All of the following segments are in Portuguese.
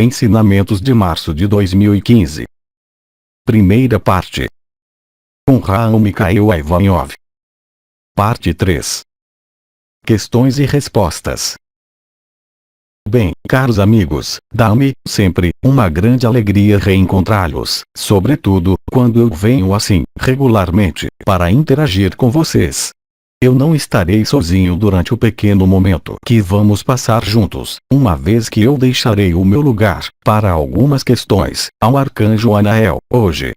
Ensinamentos de março de 2015. Primeira parte. Com Raul Mikhail Ivanov. Parte 3. Questões e respostas. Bem, caros amigos, dá-me, sempre, uma grande alegria reencontrá-los, sobretudo, quando eu venho assim, regularmente, para interagir com vocês. Eu não estarei sozinho durante o pequeno momento que vamos passar juntos, uma vez que eu deixarei o meu lugar, para algumas questões, ao Arcanjo Anael, hoje.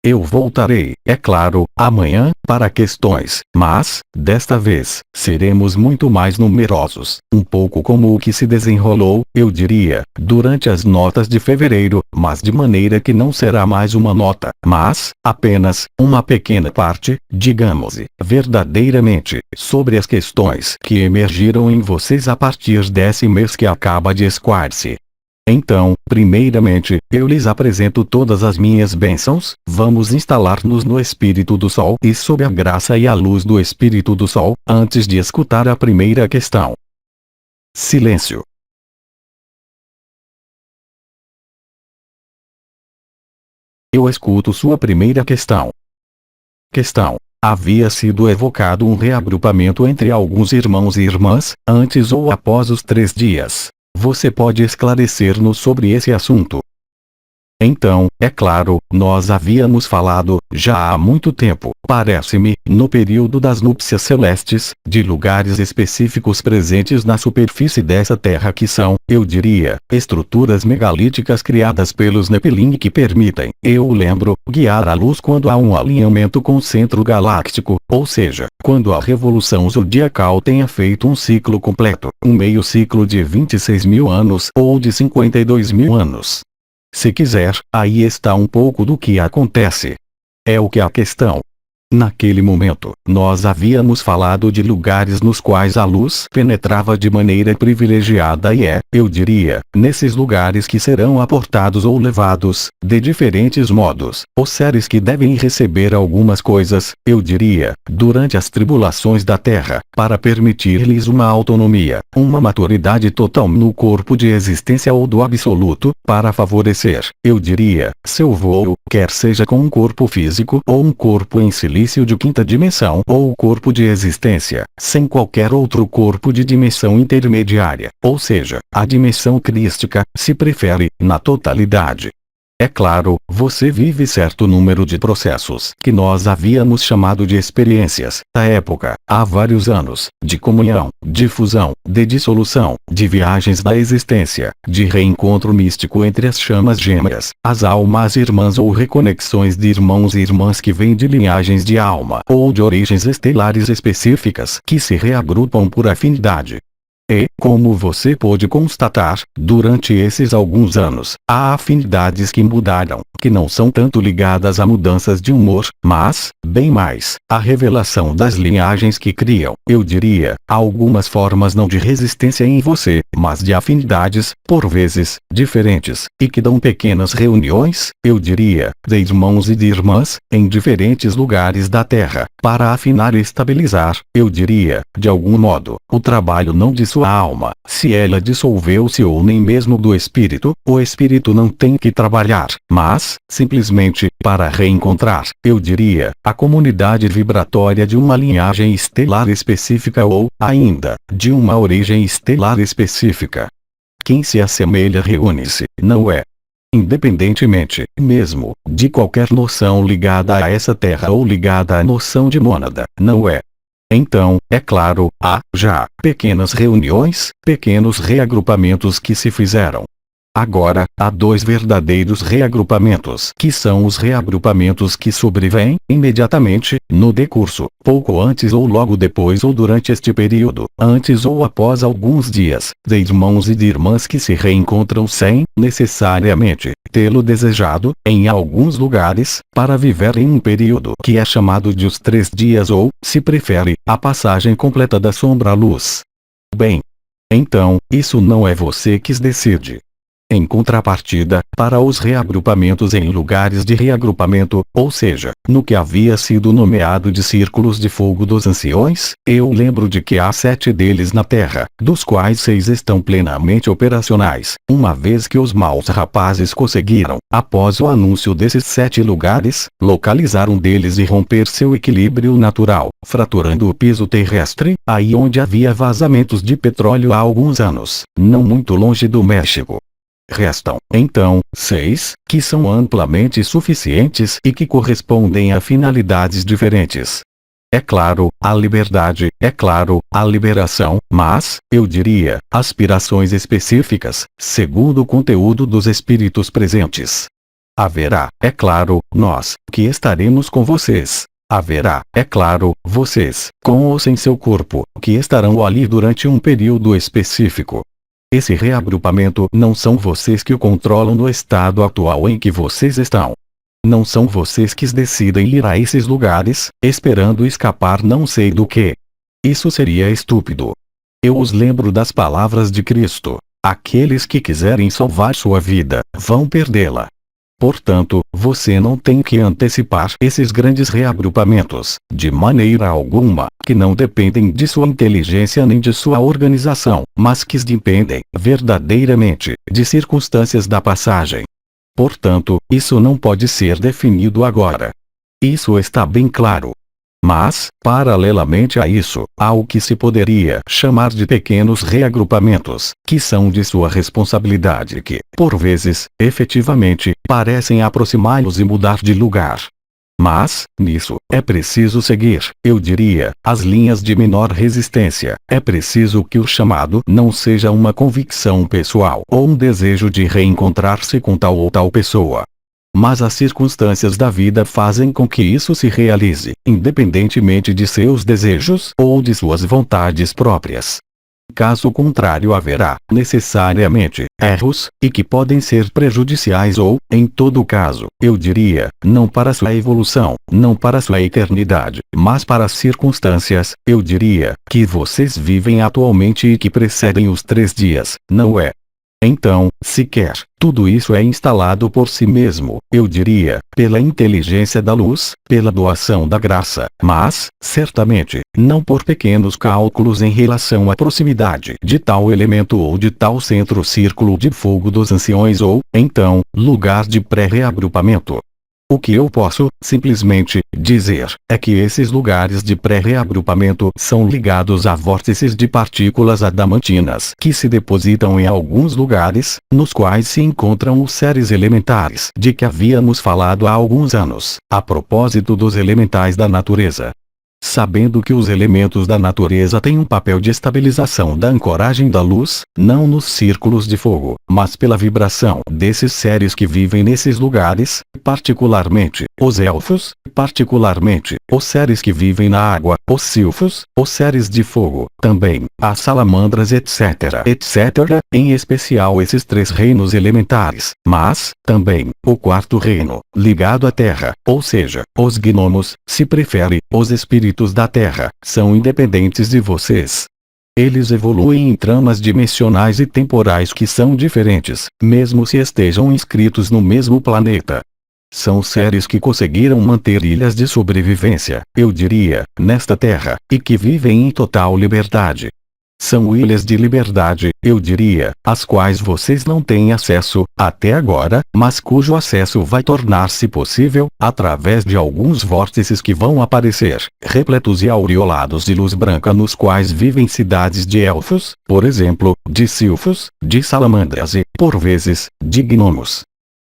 Eu voltarei, é claro, amanhã, para questões, mas, desta vez, seremos muito mais numerosos, um pouco como o que se desenrolou, eu diria, durante as notas de fevereiro, mas de maneira que não será mais uma nota, mas, apenas, uma pequena parte, digamos, verdadeiramente, sobre as questões que emergiram em vocês a partir desse mês que acaba de escoar-se. Então, primeiramente, eu lhes apresento todas as minhas bênçãos, vamos instalar-nos no Espírito do Sol e sob a graça e a luz do Espírito do Sol, antes de escutar a primeira questão. Silêncio. Eu escuto sua primeira questão. Questão. Havia sido evocado um reagrupamento entre alguns irmãos e irmãs, antes ou após os 3 dias. Você pode esclarecer-nos sobre esse assunto? Então, é claro, nós havíamos falado, já há muito tempo, parece-me, no período das núpcias celestes, de lugares específicos presentes na superfície dessa terra que são, eu diria, estruturas megalíticas criadas pelos Nepilim que permitem, eu lembro, guiar a luz quando há um alinhamento com o centro galáctico, ou seja, quando a revolução zodiacal tenha feito um ciclo completo, um meio ciclo de 26 mil anos ou de 52 mil anos. Se quiser, aí está um pouco do que acontece. É o que a questão. Naquele momento, nós havíamos falado de lugares nos quais a luz penetrava de maneira privilegiada e eu diria, nesses lugares que serão aportados ou levados, de diferentes modos, os seres que devem receber algumas coisas, eu diria, durante as tribulações da Terra, para permitir-lhes uma autonomia, uma maturidade total no corpo de existência ou do absoluto, para favorecer, eu diria, seu voo, quer seja com um corpo físico ou um corpo em silício de 5ª dimensão ou corpo de existência, sem qualquer outro corpo de dimensão intermediária, ou seja, a dimensão crística, se prefere, na totalidade. É claro, você vive certo número de processos que nós havíamos chamado de experiências, à época, há vários anos, de comunhão, de fusão, de dissolução, de viagens da existência, de reencontro místico entre as chamas gêmeas, as almas irmãs ou reconexões de irmãos e irmãs que vêm de linhagens de alma ou de origens estelares específicas que se reagrupam por afinidade. E, como você pôde constatar, durante esses alguns anos, há afinidades que mudaram, que não são tanto ligadas a mudanças de humor, mas, bem mais, a revelação das linhagens que criam, eu diria, algumas formas não de resistência em você, mas de afinidades, por vezes, diferentes, e que dão pequenas reuniões, eu diria, de irmãos e de irmãs, em diferentes lugares da Terra, para afinar e estabilizar, eu diria, de algum modo, o trabalho não de sua alma, se ela dissolveu-se ou nem mesmo do espírito, o espírito não tem que trabalhar, mas, simplesmente, para reencontrar, eu diria, a comunidade vibratória de uma linhagem estelar específica ou, ainda, de uma origem estelar específica. Quem se assemelha reúne-se, não é? Independentemente, mesmo, de qualquer noção ligada a essa terra ou ligada à noção de mônada, não é? Então, é claro, há, já, pequenas reuniões, pequenos reagrupamentos que se fizeram. Agora, há 2 verdadeiros reagrupamentos que são os reagrupamentos que sobrevêm, imediatamente, no decurso, pouco antes ou logo depois ou durante este período, antes ou após alguns dias, de irmãos e de irmãs que se reencontram sem, necessariamente, tê-lo desejado, em alguns lugares, para viver em um período que é chamado de os 3 dias ou, se prefere, a passagem completa da sombra à luz. Bem. Então, isso não é você que decide. Em contrapartida, para os reagrupamentos em lugares de reagrupamento, ou seja, no que havia sido nomeado de círculos de fogo dos anciões, eu lembro de que há 7 deles na Terra, dos quais 6 estão plenamente operacionais, uma vez que os maus rapazes conseguiram, após o anúncio desses 7 lugares, localizar um deles e romper seu equilíbrio natural, fraturando o piso terrestre, aí onde havia vazamentos de petróleo há alguns anos, não muito longe do México. Restam, então, 6, que são amplamente suficientes e que correspondem a finalidades diferentes. É claro, a liberdade, é claro, a liberação, mas, eu diria, aspirações específicas, segundo o conteúdo dos espíritos presentes. Haverá, é claro, nós, que estaremos com vocês. Haverá, é claro, vocês, com ou sem seu corpo, que estarão ali durante um período específico. Esse reagrupamento não são vocês que o controlam no estado atual em que vocês estão. Não são vocês que decidem ir a esses lugares, esperando escapar não sei do que. Isso seria estúpido. Eu os lembro das palavras de Cristo: aqueles que quiserem salvar sua vida, vão perdê-la. Portanto, você não tem que antecipar esses grandes reagrupamentos, de maneira alguma, que não dependem de sua inteligência nem de sua organização, mas que dependem, verdadeiramente, de circunstâncias da passagem. Portanto, isso não pode ser definido agora. Isso está bem claro. Mas, paralelamente a isso, há o que se poderia chamar de pequenos reagrupamentos, que são de sua responsabilidade e que, por vezes, efetivamente, parecem aproximá-los e mudar de lugar. Mas, nisso, é preciso seguir, eu diria, as linhas de menor resistência. É preciso que o chamado não seja uma convicção pessoal ou um desejo de reencontrar-se com tal ou tal pessoa. Mas as circunstâncias da vida fazem com que isso se realize, independentemente de seus desejos ou de suas vontades próprias. Caso contrário, haverá, necessariamente, erros, e que podem ser prejudiciais ou, em todo caso, eu diria, não para sua evolução, não para sua eternidade, mas para as circunstâncias, eu diria, que vocês vivem atualmente e que precedem os 3 dias, não é? Então, sequer, tudo isso é instalado por si mesmo, eu diria, pela inteligência da luz, pela doação da graça, mas, certamente, não por pequenos cálculos em relação à proximidade de tal elemento ou de tal centro-círculo de fogo dos anciões ou, então, lugar de pré-reagrupamento. O que eu posso, simplesmente, dizer, é que esses lugares de pré-reagrupamento são ligados a vórtices de partículas adamantinas que se depositam em alguns lugares, nos quais se encontram os seres elementares de que havíamos falado há alguns anos, a propósito dos elementais da natureza. Sabendo que os elementos da natureza têm um papel de estabilização da ancoragem da luz, não nos círculos de fogo, mas pela vibração desses seres que vivem nesses lugares, particularmente, os elfos, particularmente, os seres que vivem na água, os silfos, os seres de fogo, também, as salamandras etc, etc, em especial esses 3 reinos elementares, mas, também, o 4º reino, ligado à terra, ou seja, os gnomos, se prefere, os espíritos da Terra, são independentes de vocês. Eles evoluem em tramas dimensionais e temporais que são diferentes, mesmo se estejam inscritos no mesmo planeta. São seres que conseguiram manter ilhas de sobrevivência, eu diria, nesta Terra, e que vivem em total liberdade. São ilhas de liberdade, eu diria, às quais vocês não têm acesso, até agora, mas cujo acesso vai tornar-se possível, através de alguns vórtices que vão aparecer, repletos e aureolados de luz branca nos quais vivem cidades de elfos, por exemplo, de silfos, de salamandras e, por vezes, de gnomos.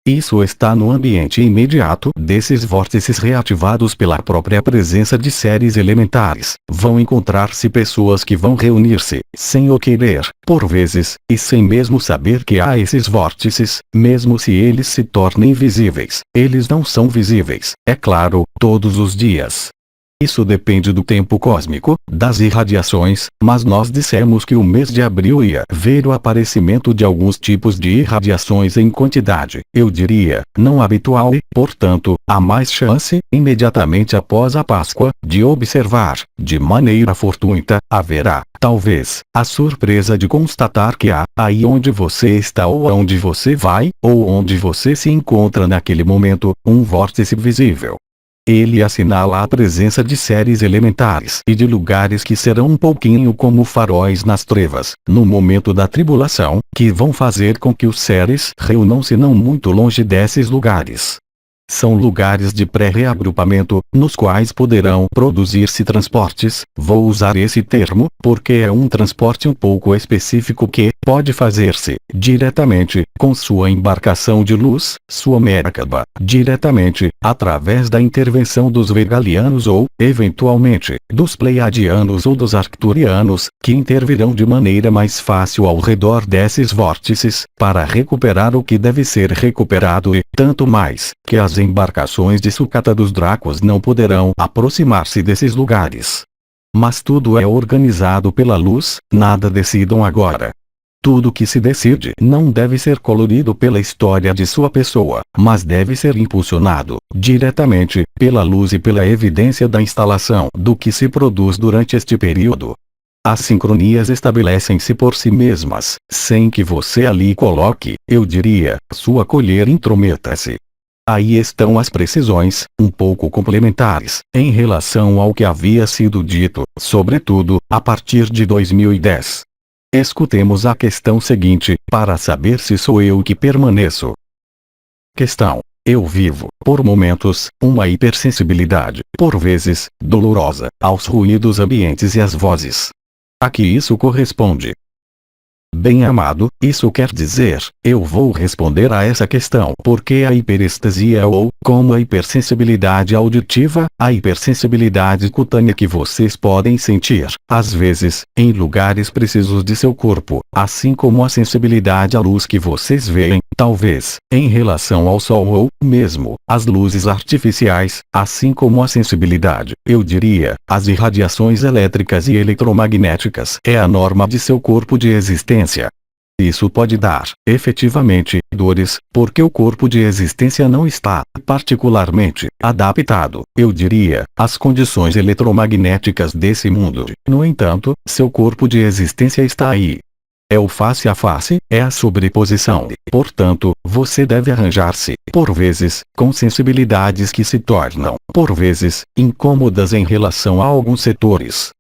Isso está no ambiente imediato desses vórtices reativados pela própria presença de seres elementares. Vão encontrar-se pessoas que vão reunir-se, sem o querer, por vezes, e sem mesmo saber que há esses vórtices, mesmo se eles se tornem visíveis. Eles não são visíveis, é claro, todos os dias. Isso depende do tempo cósmico, das irradiações, mas nós dissemos que o mês de abril ia ver o aparecimento de alguns tipos de irradiações em quantidade, eu diria, não habitual e, portanto, há mais chance, imediatamente após a Páscoa, de observar, de maneira fortuita, haverá, talvez, a surpresa de constatar que aí onde você está ou aonde você vai, ou onde você se encontra naquele momento, um vórtice visível. Ele assinala a presença de seres elementares e de lugares que serão um pouquinho como faróis nas trevas, no momento da tribulação, que vão fazer com que os seres reúnam-se não muito longe desses lugares. São lugares de pré-reagrupamento, nos quais poderão produzir-se transportes. Vou usar esse termo, porque é um transporte um pouco específico que pode fazer-se diretamente, com sua embarcação de luz, sua Merkaba, diretamente, através da intervenção dos Vegalianos ou, eventualmente, dos Pleiadianos ou dos Arcturianos, que intervirão de maneira mais fácil ao redor desses vórtices, para recuperar o que deve ser recuperado e, tanto mais, que as embarcações de sucata dos Dracos não poderão aproximar-se desses lugares. Mas tudo é organizado pela luz, nada decidam agora. Tudo que se decide não deve ser colorido pela história de sua pessoa, mas deve ser impulsionado, diretamente, pela luz e pela evidência da instalação do que se produz durante este período. As sincronias estabelecem-se por si mesmas, sem que você ali coloque, eu diria, sua colher intrometa-se. Aí estão as precisões, um pouco complementares, em relação ao que havia sido dito, sobretudo, a partir de 2010. Escutemos a questão seguinte, para saber se sou eu que permaneço. Questão. Eu vivo, por momentos, uma hipersensibilidade, por vezes, dolorosa, aos ruídos ambientes e às vozes. A que isso corresponde? Bem-amado, isso quer dizer, eu vou responder a essa questão porque a hiperestesia ou, como a hipersensibilidade auditiva, a hipersensibilidade cutânea que vocês podem sentir, às vezes, em lugares precisos de seu corpo, assim como a sensibilidade à luz que vocês veem, talvez, em relação ao sol ou, mesmo, às luzes artificiais, assim como a sensibilidade, eu diria, às irradiações elétricas e eletromagnéticas é a norma de seu corpo de existência. Isso pode dar, efetivamente, dores, porque o corpo de existência não está, particularmente, adaptado, eu diria, às condições eletromagnéticas desse mundo. No entanto, seu corpo de existência está aí. É o face a face, é a sobreposição e, portanto, você deve arranjar-se, por vezes, com sensibilidades que se tornam, por vezes, incômodas em relação a alguns setores.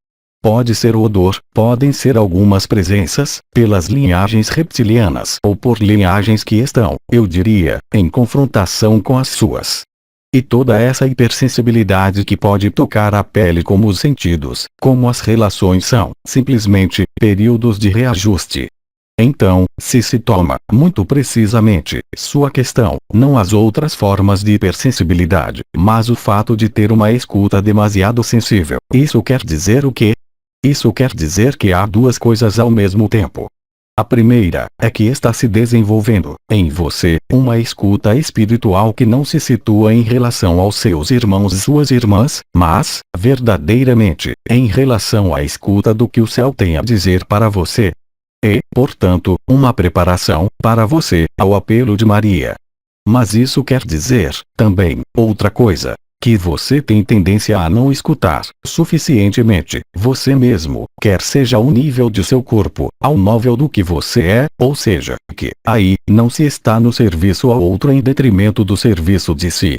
Pode ser o odor, podem ser algumas presenças, pelas linhagens reptilianas ou por linhagens que estão, eu diria, em confrontação com as suas. E toda essa hipersensibilidade que pode tocar a pele como os sentidos, como as relações são, simplesmente, períodos de reajuste. Então, se toma, muito precisamente, sua questão, não as outras formas de hipersensibilidade, mas o fato de ter uma escuta demasiado sensível. Isso quer dizer o quê? Isso quer dizer que há duas coisas ao mesmo tempo. A primeira, é que está se desenvolvendo, em você, uma escuta espiritual que não se situa em relação aos seus irmãos e suas irmãs, mas, verdadeiramente, em relação à escuta do que o céu tem a dizer para você. E, portanto, uma preparação, para você, ao apelo de Maria. Mas isso quer dizer, também, outra coisa. Que você tem tendência a não escutar, suficientemente, você mesmo, quer seja o nível de seu corpo, ao nível do que você é, ou seja, que, aí, não se está no serviço ao outro em detrimento do serviço de si.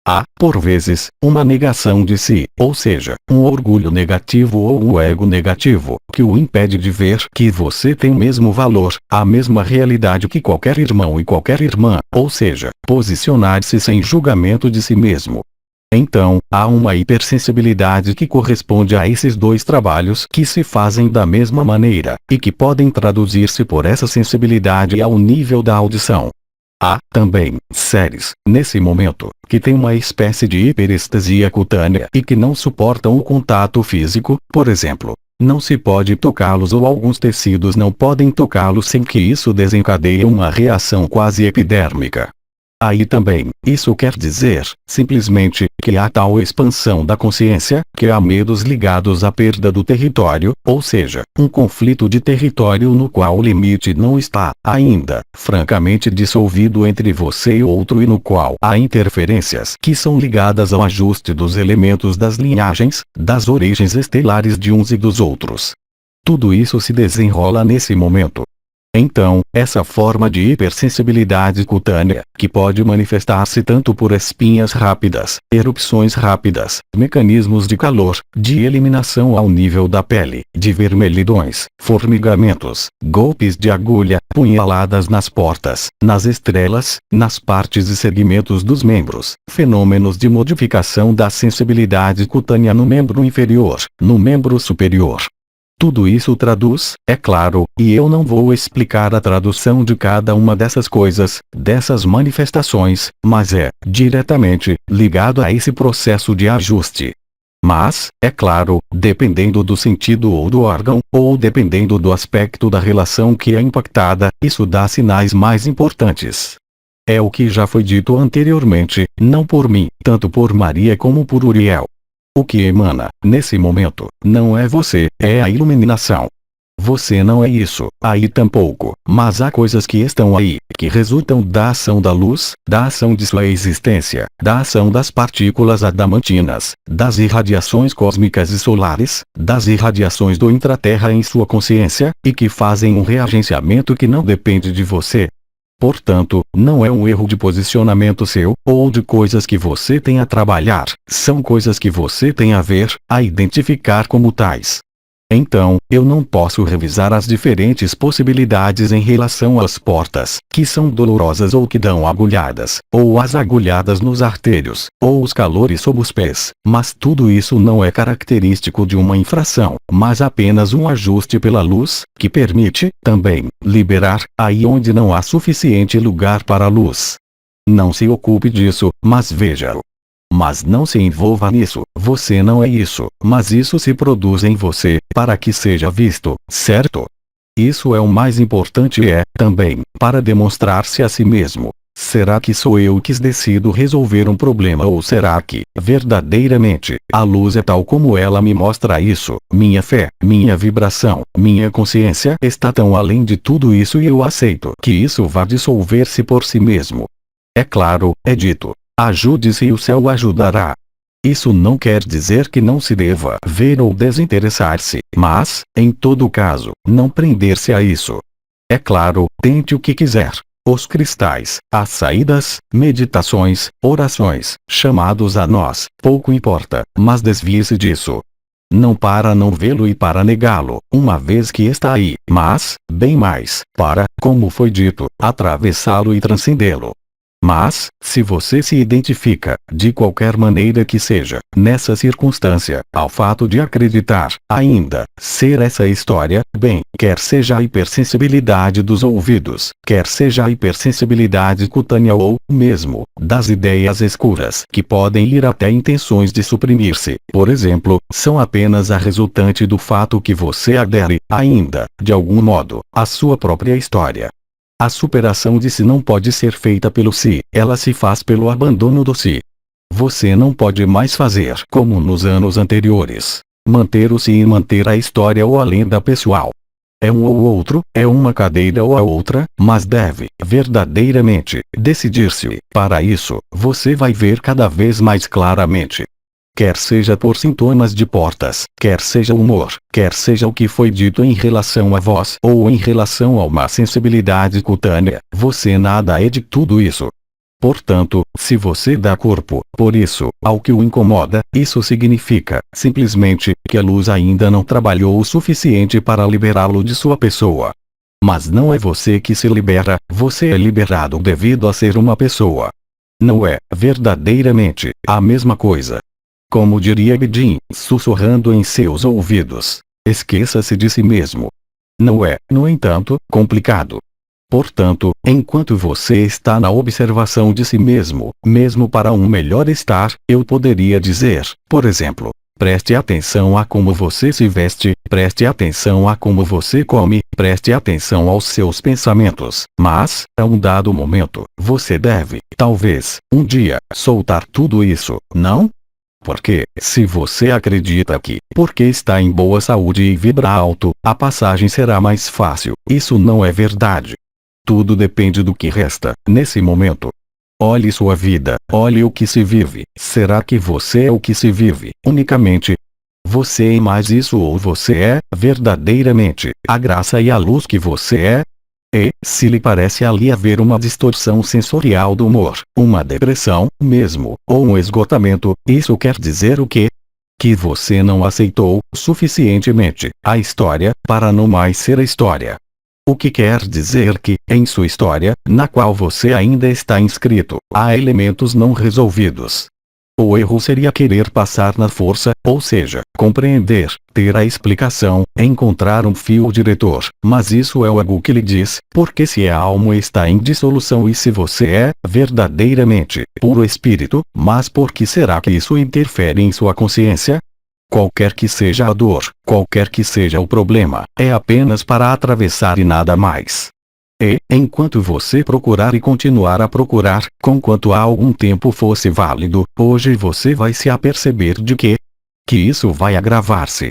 Há, por vezes, uma negação de si, ou seja, um orgulho negativo ou um ego negativo, que o impede de ver que você tem o mesmo valor, a mesma realidade que qualquer irmão e qualquer irmã, ou seja, posicionar-se sem julgamento de si mesmo. Então, há uma hipersensibilidade que corresponde a esses dois trabalhos que se fazem da mesma maneira, e que podem traduzir-se por essa sensibilidade ao nível da audição. Há, também, seres, nesse momento, que têm uma espécie de hiperestesia cutânea e que não suportam o contato físico, por exemplo. Não se pode tocá-los ou alguns tecidos não podem tocá-los sem que isso desencadeie uma reação quase epidérmica. Aí também, isso quer dizer, simplesmente, que há tal expansão da consciência, que há medos ligados à perda do território, ou seja, um conflito de território no qual o limite não está, ainda, francamente dissolvido entre você e outro e no qual há interferências que são ligadas ao ajuste dos elementos das linhagens, das origens estelares de uns e dos outros. Tudo isso se desenrola nesse momento. Então, essa forma de hipersensibilidade cutânea, que pode manifestar-se tanto por espinhas rápidas, erupções rápidas, mecanismos de calor, de eliminação ao nível da pele, de vermelhidões, formigamentos, golpes de agulha, punhaladas nas portas, nas estrelas, nas partes e segmentos dos membros, fenômenos de modificação da sensibilidade cutânea no membro inferior, no membro superior. Tudo isso traduz, é claro, e eu não vou explicar a tradução de cada uma dessas coisas, dessas manifestações, mas é, diretamente, ligado a esse processo de ajuste. Mas, é claro, dependendo do sentido ou do órgão, ou dependendo do aspecto da relação que é impactada, isso dá sinais mais importantes. É o que já foi dito anteriormente, não por mim, tanto por Maria como por Uriel. O que emana, nesse momento, não é você, é a iluminação. Você não é isso, aí tampouco, mas há coisas que estão aí, que resultam da ação da luz, da ação de sua existência, da ação das partículas adamantinas, das irradiações cósmicas e solares, das irradiações do intraterra em sua consciência, e que fazem um reagenciamento que não depende de você. Portanto, não é um erro de posicionamento seu, ou de coisas que você tem a trabalhar, são coisas que você tem a ver, a identificar como tais. Então, eu não posso revisar as diferentes possibilidades em relação às portas, que são dolorosas ou que dão agulhadas, ou as agulhadas nos artérios, ou os calores sob os pés, mas tudo isso não é característico de uma infração, mas apenas um ajuste pela luz, que permite, também, liberar, aí onde não há suficiente lugar para a luz. Não se ocupe disso, mas veja-o. Mas não se envolva nisso, você não é isso, mas isso se produz em você, para que seja visto, certo? Isso é o mais importante também, para demonstrar-se a si mesmo. Será que sou eu que decido resolver um problema ou será que, verdadeiramente, a luz é tal como ela me mostra isso, minha fé, minha vibração, minha consciência está tão além de tudo isso e eu aceito que isso vá dissolver-se por si mesmo. É claro, é dito. Ajude-se e o céu ajudará. Isso não quer dizer que não se deva ver ou desinteressar-se, mas, em todo caso, não prender-se a isso. É claro, tente o que quiser. Os cristais, as saídas, meditações, orações, chamados a nós, pouco importa, mas desvie-se disso. Não para não vê-lo e para negá-lo, uma vez que está aí, mas, bem mais, para, como foi dito, atravessá-lo e transcendê-lo. Mas, se você se identifica, de qualquer maneira que seja, nessa circunstância, ao fato de acreditar, ainda, ser essa história, bem, quer seja a hipersensibilidade dos ouvidos, quer seja a hipersensibilidade cutânea ou, mesmo, das ideias escuras, que podem ir até intenções de suprimir-se, por exemplo, são apenas a resultante do fato que você adere, ainda, de algum modo, à sua própria história. A superação de si não pode ser feita pelo si, ela se faz pelo abandono do si. Você não pode mais fazer como nos anos anteriores. Manter o si e manter a história ou a lenda pessoal. É um ou outro, é uma cadeira ou a outra, mas deve, verdadeiramente, decidir-se. Para isso, você vai ver cada vez mais claramente. Quer seja por sintomas de portas, quer seja humor, quer seja o que foi dito em relação à voz ou em relação a uma sensibilidade cutânea, você nada é de tudo isso. Portanto, se você dá corpo, por isso, ao que o incomoda, isso significa, simplesmente, que a luz ainda não trabalhou o suficiente para liberá-lo de sua pessoa. Mas não é você que se libera, você é liberado devido a ser uma pessoa. Não é, verdadeiramente, a mesma coisa. Como diria Bedin, sussurrando em seus ouvidos, esqueça-se de si mesmo. Não é, no entanto, complicado. Portanto, enquanto você está na observação de si mesmo, mesmo para um melhor estar, eu poderia dizer, por exemplo, Preste atenção a como você se veste, preste atenção a como você come, preste atenção aos seus pensamentos. Mas, a um dado momento, você deve, talvez, um dia, soltar tudo isso, não? Porque, se você acredita que, porque está em boa saúde e vibra alto, a passagem será mais fácil, isso não é verdade. Tudo depende do que resta, nesse momento. Olhe sua vida, olhe o que se vive. Será que você é o que se vive, unicamente? Você é mais isso ou você é, verdadeiramente, a graça e a luz que você é? E, se lhe parece ali haver uma distorção sensorial do humor, uma depressão, mesmo, ou um esgotamento, isso quer dizer o quê? Que você não aceitou, suficientemente, a história, para não mais ser a história. O que quer dizer que, em sua história, na qual você ainda está inscrito, há elementos não resolvidos. O erro seria querer passar na força, ou seja, compreender, ter a explicação, encontrar um fio diretor, mas isso é o ego que lhe diz, porque se a alma está em dissolução e se você é, verdadeiramente, puro espírito, mas por que será que isso interfere em sua consciência? Qualquer que seja a dor, qualquer que seja o problema, é apenas para atravessar e nada mais. E, enquanto você procurar e continuar a procurar, conquanto há algum tempo fosse válido, hoje você vai se aperceber de que isso vai agravar-se.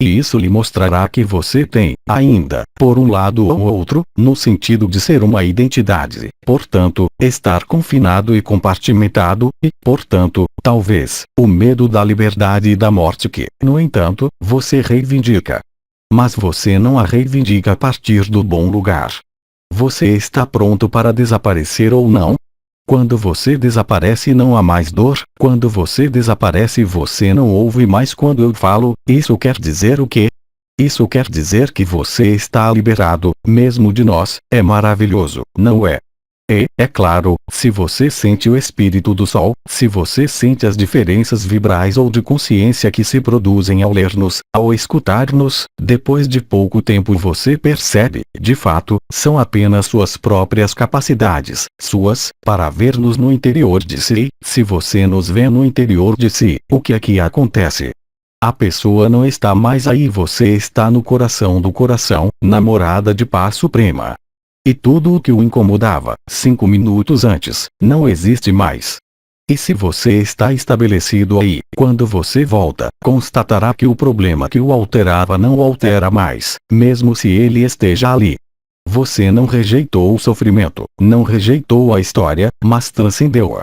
E isso lhe mostrará que você tem, ainda, por um lado ou outro, no sentido de ser uma identidade, portanto, estar confinado e compartimentado, e, portanto, talvez, o medo da liberdade e da morte que, no entanto, você reivindica. Mas você não a reivindica a partir do bom lugar. Você está pronto para desaparecer ou não? Quando você desaparece não há mais dor, quando você desaparece você não ouve mais quando eu falo, isso quer dizer o quê? Isso quer dizer que você está liberado, mesmo de nós, é maravilhoso, não é? E, é claro, se você sente o espírito do sol, se você sente as diferenças vibrais ou de consciência que se produzem ao ler-nos, ao escutar-nos, depois de pouco tempo você percebe, de fato, são apenas suas próprias capacidades, suas, para ver-nos no interior de si. Se você nos vê no interior de si, o que é que acontece? A pessoa não está mais aí, você está no coração do coração, na morada de paz suprema. E tudo o que o incomodava, 5 minutos antes, não existe mais. E se você está estabelecido aí, quando você volta, constatará que o problema que o alterava não o altera mais, mesmo se ele esteja ali. Você não rejeitou o sofrimento, não rejeitou a história, mas transcendeu-a.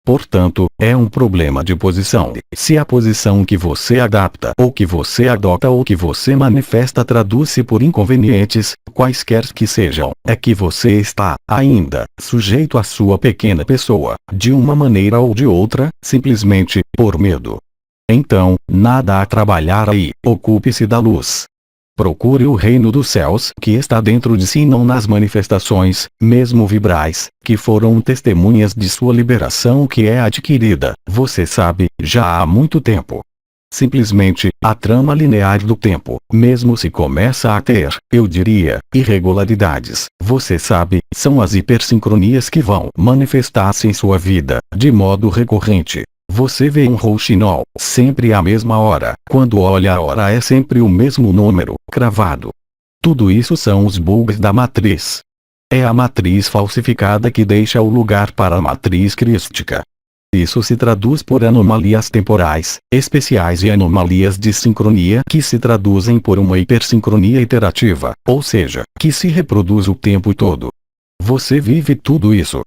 Portanto, é um problema de posição. Se a posição que você adapta, ou que você adota ou que você manifesta traduz-se por inconvenientes, quaisquer que sejam, é que você está, ainda, sujeito à sua pequena pessoa, de uma maneira ou de outra, simplesmente, por medo. Então, nada a trabalhar aí, ocupe-se da luz. Procure o reino dos céus que está dentro de si e não nas manifestações, mesmo vibrais, que foram testemunhas de sua liberação que é adquirida, você sabe, já há muito tempo. Simplesmente, a trama linear do tempo, mesmo se começa a ter, eu diria, irregularidades, você sabe, são as hipersincronias que vão manifestar-se em sua vida, de modo recorrente. Você vê um rouxinol, sempre à mesma hora, quando olha a hora é sempre o mesmo número, cravado. Tudo isso são os bugs da matriz. É a matriz falsificada que deixa o lugar para a matriz crística. Isso se traduz por anomalias temporais, especiais e anomalias de sincronia que se traduzem por uma hipersincronia iterativa, ou seja, que se reproduz o tempo todo. Você vive tudo isso.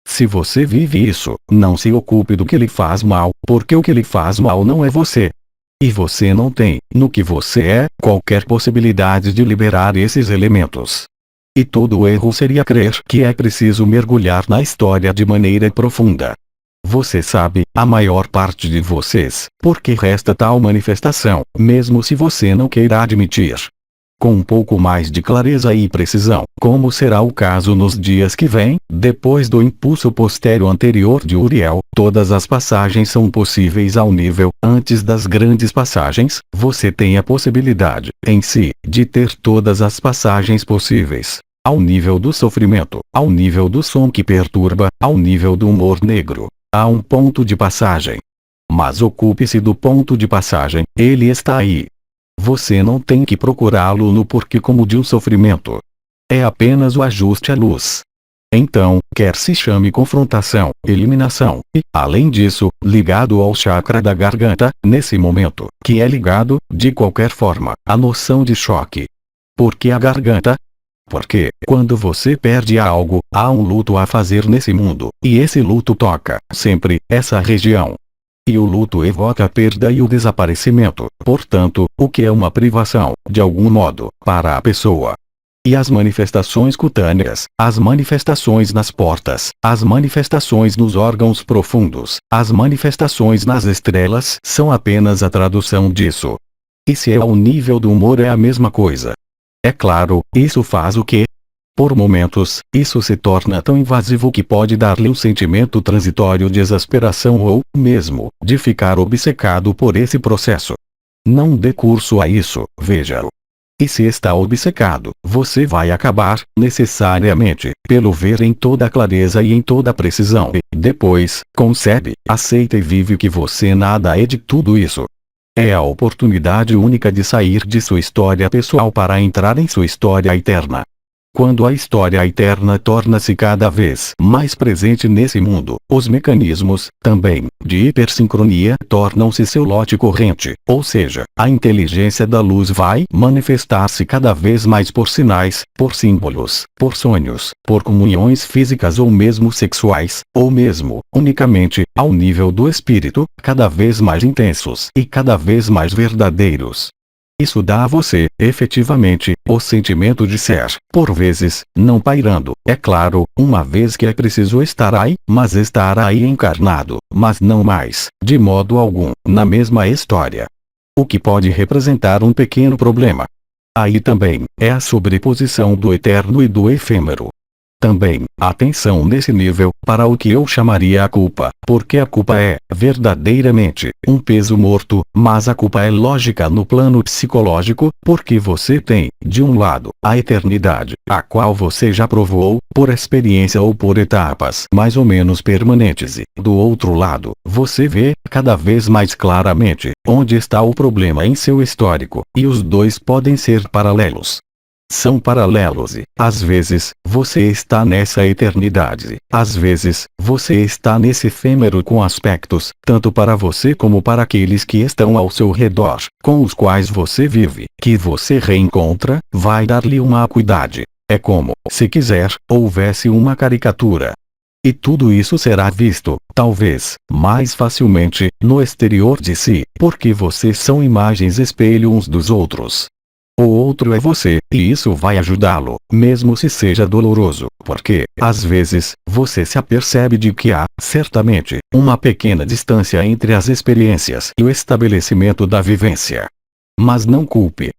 Se você vive isso, não se ocupe do que lhe faz mal, porque o que lhe faz mal não é você. E você não tem, no que você é, qualquer possibilidade de liberar esses elementos. E todo o erro seria crer que é preciso mergulhar na história de maneira profunda. Você sabe, a maior parte de vocês, porque resta tal manifestação, mesmo se você não queira admitir. Com um pouco mais de clareza e precisão, como será o caso nos dias que vêm, depois do impulso posterior anterior de Uriel, todas as passagens são possíveis ao nível, antes das grandes passagens, você tem a possibilidade, em si, de ter todas as passagens possíveis. Ao nível do sofrimento, ao nível do som que perturba, ao nível do humor negro. Há um ponto de passagem. Mas ocupe-se do ponto de passagem, ele está aí. Você não tem que procurá-lo no porquê como de um sofrimento. É apenas o ajuste à luz. Então, quer se chame confrontação, eliminação, e, além disso, ligado ao chakra da garganta, nesse momento, que é ligado, de qualquer forma, à noção de choque. Por que a garganta? Porque, quando você perde algo, há um luto a fazer nesse mundo, e esse luto toca, sempre, essa região. E o luto evoca a perda e o desaparecimento, portanto, o que é uma privação, de algum modo, para a pessoa. E as manifestações cutâneas, as manifestações nas portas, as manifestações nos órgãos profundos, as manifestações nas estrelas são apenas a tradução disso. E se é ao nível do humor é a mesma coisa. É claro, isso faz o quê? Por momentos, isso se torna tão invasivo que pode dar-lhe um sentimento transitório de exasperação ou, mesmo, de ficar obcecado por esse processo. Não dê curso a isso, veja-o. E se está obcecado, você vai acabar, necessariamente, pelo ver em toda a clareza e em toda a precisão e, depois, concebe, aceita e vive que você nada é de tudo isso. É a oportunidade única de sair de sua história pessoal para entrar em sua história eterna. Quando a história eterna torna-se cada vez mais presente nesse mundo, os mecanismos, também, de hipersincronia tornam-se seu lote corrente, ou seja, a inteligência da luz vai manifestar-se cada vez mais por sinais, por símbolos, por sonhos, por comunhões físicas ou mesmo sexuais, ou mesmo, unicamente, ao nível do espírito, cada vez mais intensos e cada vez mais verdadeiros. Isso dá a você, efetivamente, o sentimento de ser, por vezes, não pairando, é claro, uma vez que é preciso estar aí, mas estar aí encarnado, mas não mais, de modo algum, na mesma história. O que pode representar um pequeno problema. Aí também, é a sobreposição do eterno e do efêmero. Também, atenção nesse nível, para o que eu chamaria a culpa, porque a culpa é, verdadeiramente, um peso morto, mas a culpa é lógica no plano psicológico, porque você tem, de um lado, a eternidade, a qual você já provou, por experiência ou por etapas mais ou menos permanentes e, do outro lado, você vê, cada vez mais claramente, onde está o problema em seu histórico, e os dois podem ser paralelos. São paralelos e, às vezes, você está nessa eternidade, às vezes, você está nesse efêmero com aspectos, tanto para você como para aqueles que estão ao seu redor, com os quais você vive, que você reencontra, vai dar-lhe uma acuidade. É como, se quiser, houvesse uma caricatura. E tudo isso será visto, talvez, mais facilmente, no exterior de si, porque vocês são imagens espelho uns dos outros. O outro é você, e isso vai ajudá-lo, mesmo se seja doloroso, porque, às vezes, você se apercebe de que há, certamente, uma pequena distância entre as experiências e o estabelecimento da vivência. Mas não culpe.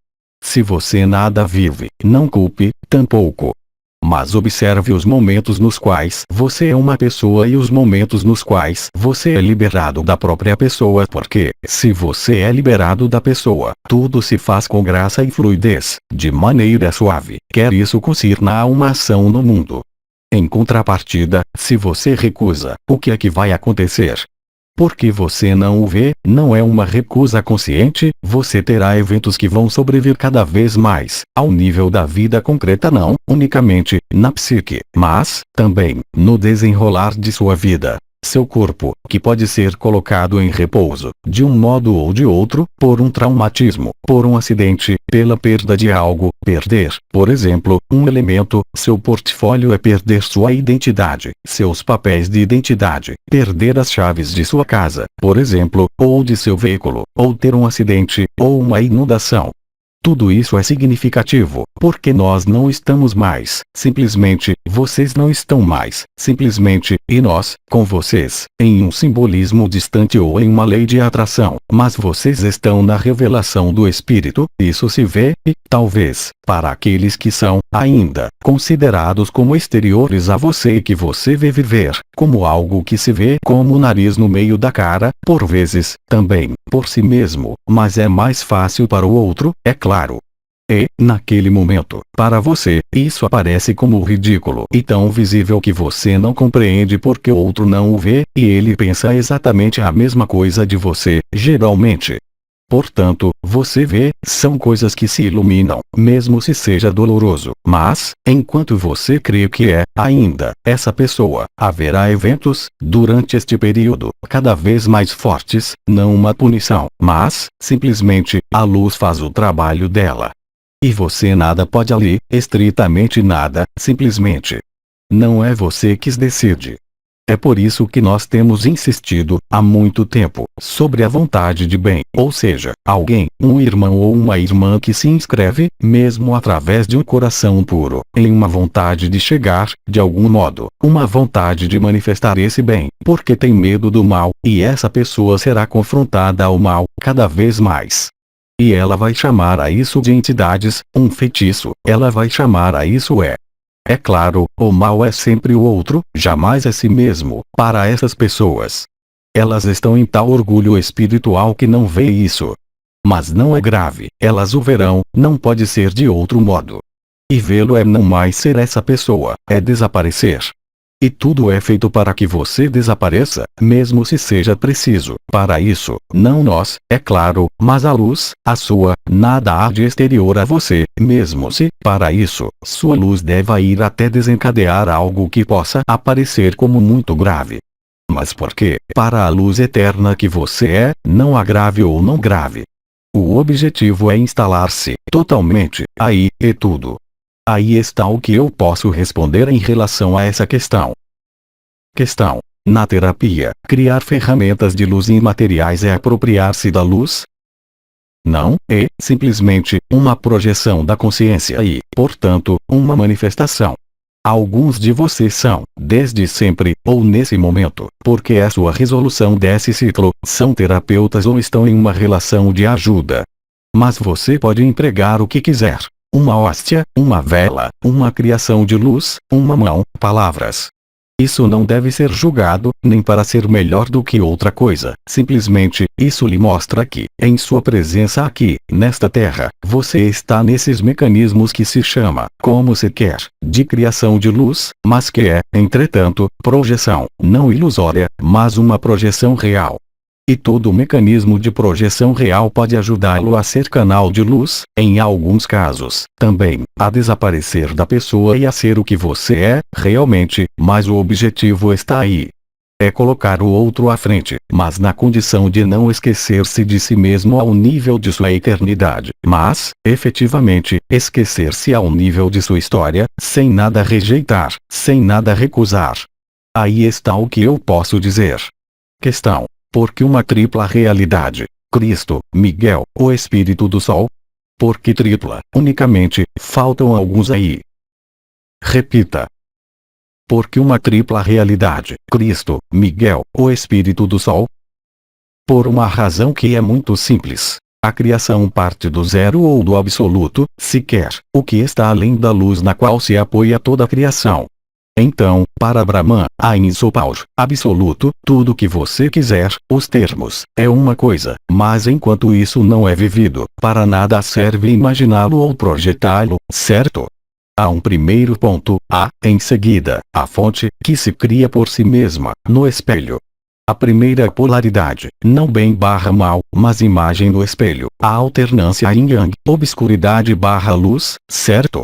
Se você nada vive, não culpe, tampouco. Mas observe os momentos nos quais você é uma pessoa e os momentos nos quais você é liberado da própria pessoa, porque, se você é liberado da pessoa, tudo se faz com graça e fluidez, de maneira suave, quer isso concirna a uma ação no mundo. Em contrapartida, se você recusa, o que é que vai acontecer? Porque você não o vê, não é uma recusa consciente, você terá eventos que vão sobrevir cada vez mais, ao nível da vida concreta não, unicamente, na psique, mas, também, no desenrolar de sua vida. Seu corpo, que pode ser colocado em repouso, de um modo ou de outro, por um traumatismo, por um acidente, pela perda de algo, perder, por exemplo, um elemento, seu portfólio é perder sua identidade, seus papéis de identidade, perder as chaves de sua casa, por exemplo, ou de seu veículo, ou ter um acidente, ou uma inundação. Tudo isso é significativo, porque nós não estamos mais, simplesmente, vocês não estão mais, simplesmente, e nós, com vocês, em um simbolismo distante ou em uma lei de atração, mas vocês estão na revelação do Espírito, isso se vê, e, talvez, para aqueles que são, ainda, considerados como exteriores a você e que você vê viver, como algo que se vê como o nariz no meio da cara, por vezes, também, por si mesmo, mas é mais fácil para o outro, é claro. E, naquele momento, para você, isso aparece como ridículo e tão visível que você não compreende porque o outro não o vê, e ele pensa exatamente a mesma coisa de você, geralmente. Portanto, você vê, são coisas que se iluminam, mesmo se seja doloroso, mas, enquanto você crê que é, ainda, essa pessoa, haverá eventos, durante este período, cada vez mais fortes, não uma punição, mas, simplesmente, a luz faz o trabalho dela. E você nada pode ali, estritamente nada, simplesmente. Não é você que decide. É por isso que nós temos insistido, há muito tempo, sobre a vontade de bem, ou seja, alguém, um irmão ou uma irmã que se inscreve, mesmo através de um coração puro, em uma vontade de chegar, de algum modo, uma vontade de manifestar esse bem, porque tem medo do mal, e essa pessoa será confrontada ao mal, cada vez mais. E ela vai chamar a isso de entidades, um feitiço, ela vai chamar a isso É claro, o mal é sempre o outro, jamais é si mesmo, para essas pessoas. Elas estão em tal orgulho espiritual que não vê isso. Mas não é grave, elas o verão, não pode ser de outro modo. E vê-lo é não mais ser essa pessoa, é desaparecer. E tudo é feito para que você desapareça, mesmo se seja preciso. Para isso, não nós, é claro, mas a luz, a sua, nada há de exterior a você, mesmo se, para isso, sua luz deva ir até desencadear algo que possa aparecer como muito grave. Mas porque, para a luz eterna que você é, não há grave ou não grave. O objetivo é instalar-se, totalmente, aí, e tudo. Aí está o que eu posso responder em relação a essa questão. Questão. Na terapia, criar ferramentas de luz imateriais é apropriar-se da luz? Não, é, simplesmente, uma projeção da consciência e, portanto, uma manifestação. Alguns de vocês são, desde sempre, ou nesse momento, porque é sua resolução desse ciclo, são terapeutas ou estão em uma relação de ajuda. Mas você pode empregar o que quiser. Uma hóstia, uma vela, uma criação de luz, uma mão, palavras. Isso não deve ser julgado, nem para ser melhor do que outra coisa. Simplesmente, isso lhe mostra que, em sua presença aqui, nesta terra, você está nesses mecanismos que se chama, como se quer, de criação de luz, mas que é, entretanto, projeção, não ilusória, mas uma projeção real. E todo mecanismo de projeção real pode ajudá-lo a ser canal de luz, em alguns casos, também, a desaparecer da pessoa e a ser o que você é, realmente, mas o objetivo está aí. É colocar o outro à frente, mas na condição de não esquecer-se de si mesmo ao nível de sua eternidade, mas, efetivamente, esquecer-se ao nível de sua história, sem nada rejeitar, sem nada recusar. Aí está o que eu posso dizer. Questão. Porque uma tripla realidade, Cristo, Miguel, o Espírito do Sol? Porque tripla, unicamente, faltam alguns aí. Repita. Porque uma tripla realidade, Cristo, Miguel, o Espírito do Sol? Por uma razão que é muito simples. A criação parte do zero ou do absoluto, se quer, o que está além da luz na qual se apoia toda a criação. Então, para Brahman, a Insopar, absoluto, tudo o que você quiser, os termos, é uma coisa, mas enquanto isso não é vivido, para nada serve imaginá-lo ou projetá-lo, certo? Há um primeiro ponto, em seguida, a fonte, que se cria por si mesma, no espelho. A primeira polaridade, não bem/mal, mas imagem no espelho, a alternância yin-yang, obscuridade/luz, certo?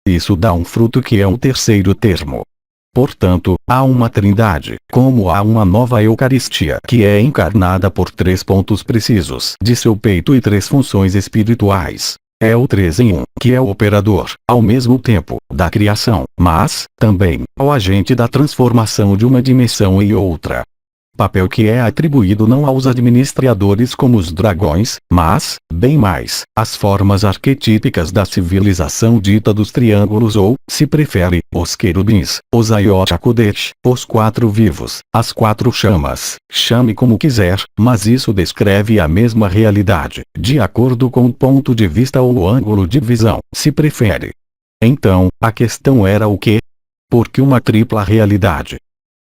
Isso dá um fruto que é um terceiro termo. Portanto, há uma trindade, como há uma nova Eucaristia que é encarnada por 3 pontos precisos de seu peito e 3 funções espirituais. É o 3 em 1, que é o operador, ao mesmo tempo, da criação, mas, também, o agente da transformação de uma dimensão em outra. Papel que é atribuído não aos administradores como os dragões, mas, bem mais, às formas arquetípicas da civilização dita dos triângulos ou, se prefere, os querubins, os Ayot HaKodesh, os 4 vivos, as 4 chamas, chame como quiser, mas isso descreve a mesma realidade, de acordo com o ponto de vista ou o ângulo de visão, se prefere. Então, a questão era o quê? Porque uma tripla realidade.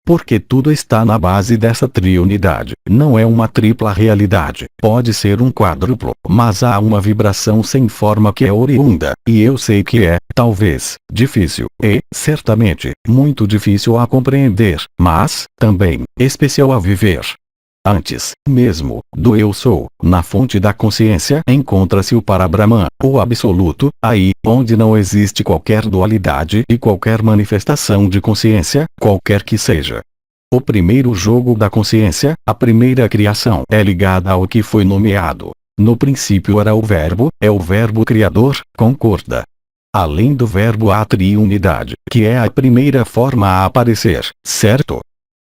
Porque tudo está na base dessa triunidade. Não é uma tripla realidade. Pode ser um quádruplo, mas há uma vibração sem forma que é oriunda, e eu sei que é, talvez, difícil, e, certamente, muito difícil a compreender, mas, também, especial a viver. Antes, mesmo, do eu sou, na fonte da consciência encontra-se o Parabrahman, o absoluto, aí, onde não existe qualquer dualidade e qualquer manifestação de consciência, qualquer que seja. O primeiro jogo da consciência, a primeira criação, é ligada ao que foi nomeado. No princípio era o verbo, é o verbo criador, concorda. Além do verbo há a triunidade, que é a primeira forma a aparecer, certo?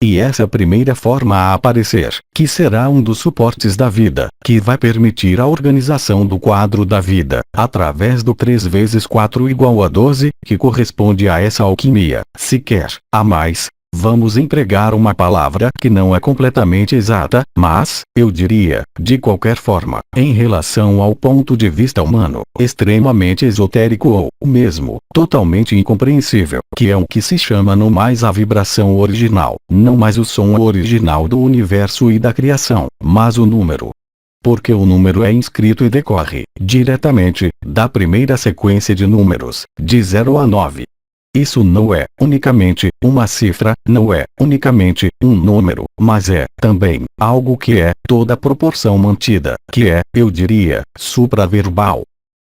E essa primeira forma a aparecer, que será um dos suportes da vida, que vai permitir a organização do quadro da vida, através do 3 vezes 4 igual a 12, que corresponde a essa alquimia, se quer, a mais. Vamos empregar uma palavra que não é completamente exata, mas, eu diria, de qualquer forma, em relação ao ponto de vista humano, extremamente esotérico ou, mesmo, totalmente incompreensível, que é o que se chama não mais a vibração original, não mais o som original do universo e da criação, mas o número. Porque o número é inscrito e decorre, diretamente, da primeira sequência de números, de 0 a 9. Isso não é, unicamente, uma cifra, não é, unicamente, um número, mas é, também, algo que é, toda proporção mantida, que é, eu diria, supraverbal.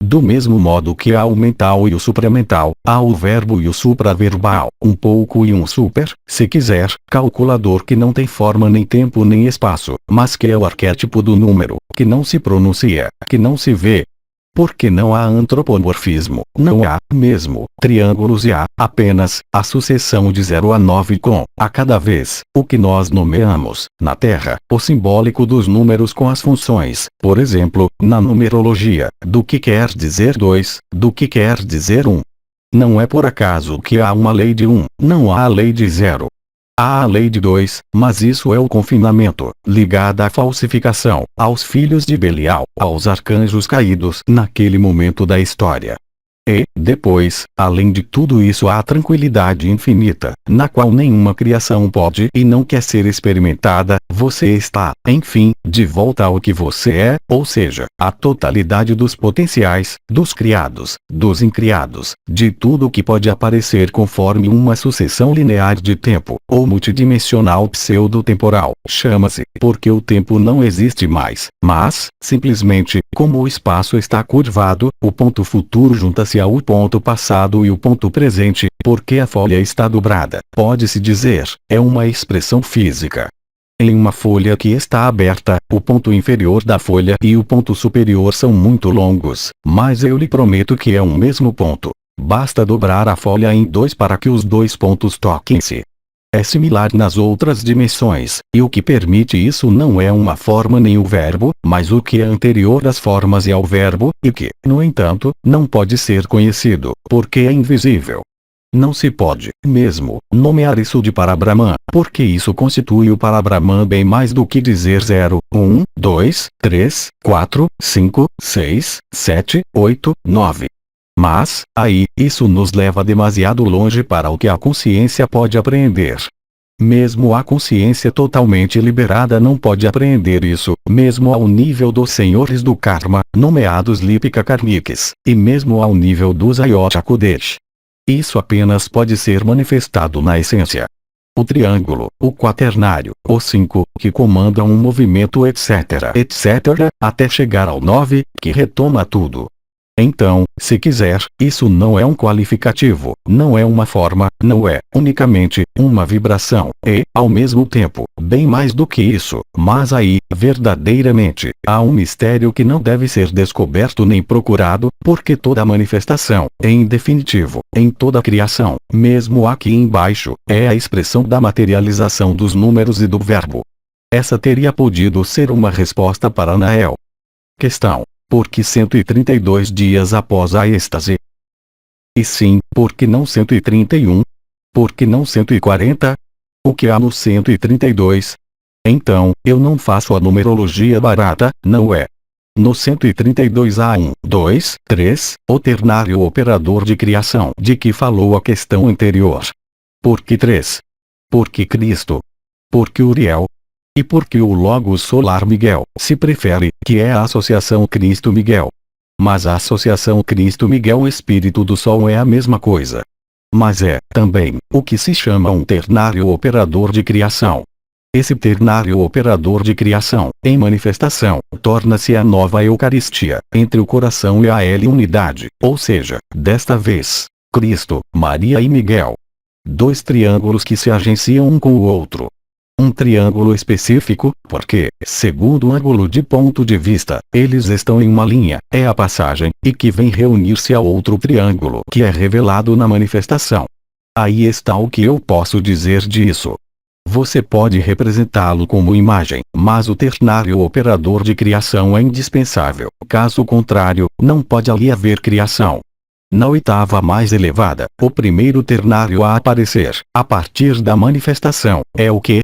Do mesmo modo que há o mental e o supramental, há o verbo e o supraverbal, um pouco e um super, se quiser, calculador que não tem forma nem tempo nem espaço, mas que é o arquétipo do número, que não se pronuncia, que não se vê. Porque não há antropomorfismo, não há, mesmo, triângulos e há, apenas, a sucessão de 0 a 9 com, a cada vez, o que nós nomeamos, na Terra, o simbólico dos números com as funções, por exemplo, na numerologia, do que quer dizer 2, do que quer dizer 1. Não é por acaso que há uma lei de 1, não há a lei de 0. Há a lei de 2, mas isso é o confinamento, ligada à falsificação, aos filhos de Belial, aos arcanjos caídos naquele momento da história. E, depois, além de tudo isso há a tranquilidade infinita, na qual nenhuma criação pode e não quer ser experimentada, você está, enfim, de volta ao que você é, ou seja, a totalidade dos potenciais, dos criados, dos incriados, de tudo o que pode aparecer conforme uma sucessão linear de tempo, ou multidimensional pseudo-temporal, chama-se, porque o tempo não existe mais, mas, simplesmente, como o espaço está curvado, o ponto futuro junta-se ao ponto passado e o ponto presente, porque a folha está dobrada, pode-se dizer, é uma expressão física. Em uma folha que está aberta, o ponto inferior da folha e o ponto superior são muito longos, mas eu lhe prometo que é um mesmo ponto. Basta dobrar a folha em 2 para que os 2 pontos toquem-se. É similar nas outras dimensões, e o que permite isso não é uma forma nem o verbo, mas o que é anterior às formas e ao verbo, e que, no entanto, não pode ser conhecido, porque é invisível. Não se pode, mesmo, nomear isso de Parabrahman, porque isso constitui o Parabrahman bem mais do que dizer 0, 1, 2, 3, 4, 5, 6, 7, 8, 9. Mas, aí, isso nos leva demasiado longe para o que a consciência pode apreender. Mesmo a consciência totalmente liberada não pode apreender isso, mesmo ao nível dos senhores do karma, nomeados Lipika Karmiques, e mesmo ao nível dos Ayodhya Kodesh. Isso apenas pode ser manifestado na essência. O triângulo, o quaternário, o 5, que comanda um movimento etc, até chegar ao 9, que retoma tudo. Então, se quiser, isso não é um qualificativo, não é uma forma, não é, unicamente, uma vibração, e, ao mesmo tempo, bem mais do que isso, mas aí, verdadeiramente, há um mistério que não deve ser descoberto nem procurado, porque toda manifestação, em definitivo, em toda criação, mesmo aqui embaixo, é a expressão da materialização dos números e do verbo. Essa teria podido ser uma resposta para Anael. Questão. Por que 132 dias após a êxtase? E sim, por que não 131? Por que não 140? O que há no 132? Então, eu não faço a numerologia barata, não é? No 132 há 1, 2, 3, o ternário operador de criação de que falou a questão anterior. Por que 3? Por que Cristo? Por que Uriel? E por que o Logos Solar Miguel, se prefere, que é a associação Cristo-Miguel? Mas a associação Cristo-Miguel Espírito do Sol é a mesma coisa. Mas é, também, o que se chama um ternário operador de criação. Esse ternário operador de criação, em manifestação, torna-se a nova Eucaristia, entre o coração e a unidade, ou seja, desta vez, Cristo, Maria e Miguel. Dois triângulos que se agenciam um com o outro. Um triângulo específico, porque, segundo o ângulo de ponto de vista, eles estão em uma linha, é a passagem, e que vem reunir-se a outro triângulo que é revelado na manifestação. Aí está o que eu posso dizer disso. Você pode representá-lo como imagem, mas o ternário operador de criação é indispensável, caso contrário, não pode ali haver criação. Na oitava mais elevada, o primeiro ternário a aparecer, a partir da manifestação, é o que?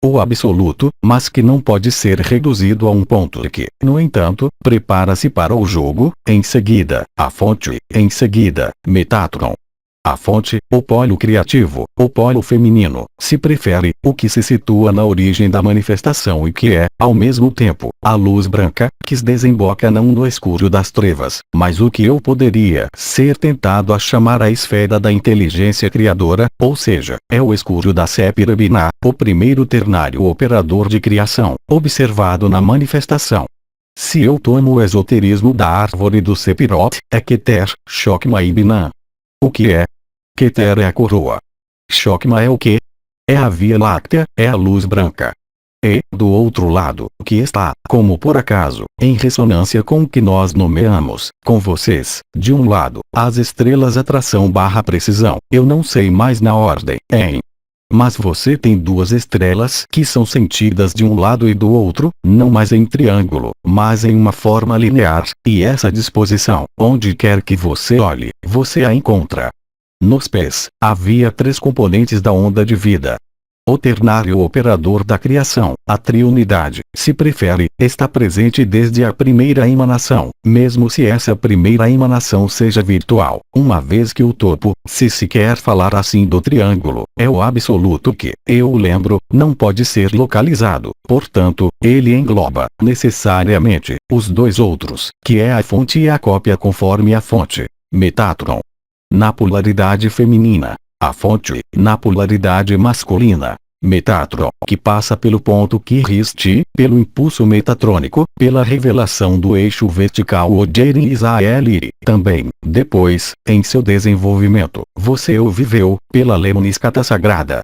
O absoluto, mas que não pode ser reduzido a um ponto que, no entanto, prepara-se para o jogo, em seguida, a fonte, em seguida, Metatron. A fonte, o polo criativo, o polo feminino, se prefere, o que se situa na origem da manifestação e que é, ao mesmo tempo, a luz branca, que desemboca não no escuro das trevas, mas o que eu poderia ser tentado a chamar a esfera da inteligência criadora, ou seja, é o escuro da Sépira Binah, o primeiro ternário operador de criação, observado na manifestação. Se eu tomo o esoterismo da árvore do Sepirot, é Keter, Chokmah e Binah. O que é? Keter é a coroa. Chokmah é o que? É a Via Láctea, é a luz branca. E, do outro lado, que está, como por acaso, em ressonância com o que nós nomeamos, com vocês, de um lado, as estrelas atração/precisão, eu não sei mais na ordem, hein? Mas você tem duas estrelas que são sentidas de um lado e do outro, não mais em triângulo, mas em uma forma linear, e essa disposição, onde quer que você olhe, você a encontra. Nos pés, havia três componentes da onda de vida. O ternário operador da criação, a triunidade, se prefere, está presente desde a primeira emanação, mesmo se essa primeira emanação seja virtual, uma vez que o topo, se quer falar assim do triângulo, é o absoluto que, eu lembro, não pode ser localizado, portanto, ele engloba, necessariamente, os dois outros, que é a fonte e a cópia conforme a fonte, Metatron. Na polaridade feminina, a fonte, na polaridade masculina, Metatron, que passa pelo ponto que riste, pelo impulso metatrônico, pela revelação do eixo vertical Ojerim Israel e, também, depois, em seu desenvolvimento, você o viveu, pela lemniscata sagrada.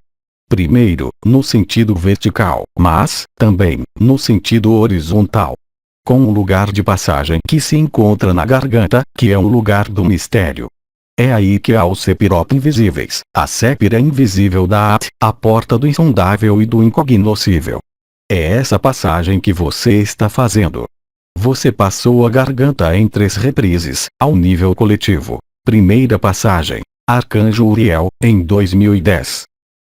Primeiro, no sentido vertical, mas, também, no sentido horizontal. Com um lugar de passagem que se encontra na garganta, que é o lugar do mistério. É aí que há os Sepirot invisíveis, a Sépira invisível da At, a porta do insondável e do incognoscível. É essa passagem que você está fazendo. Você passou a garganta em 3 reprises, ao nível coletivo. Primeira passagem, Arcanjo Uriel, em 2010.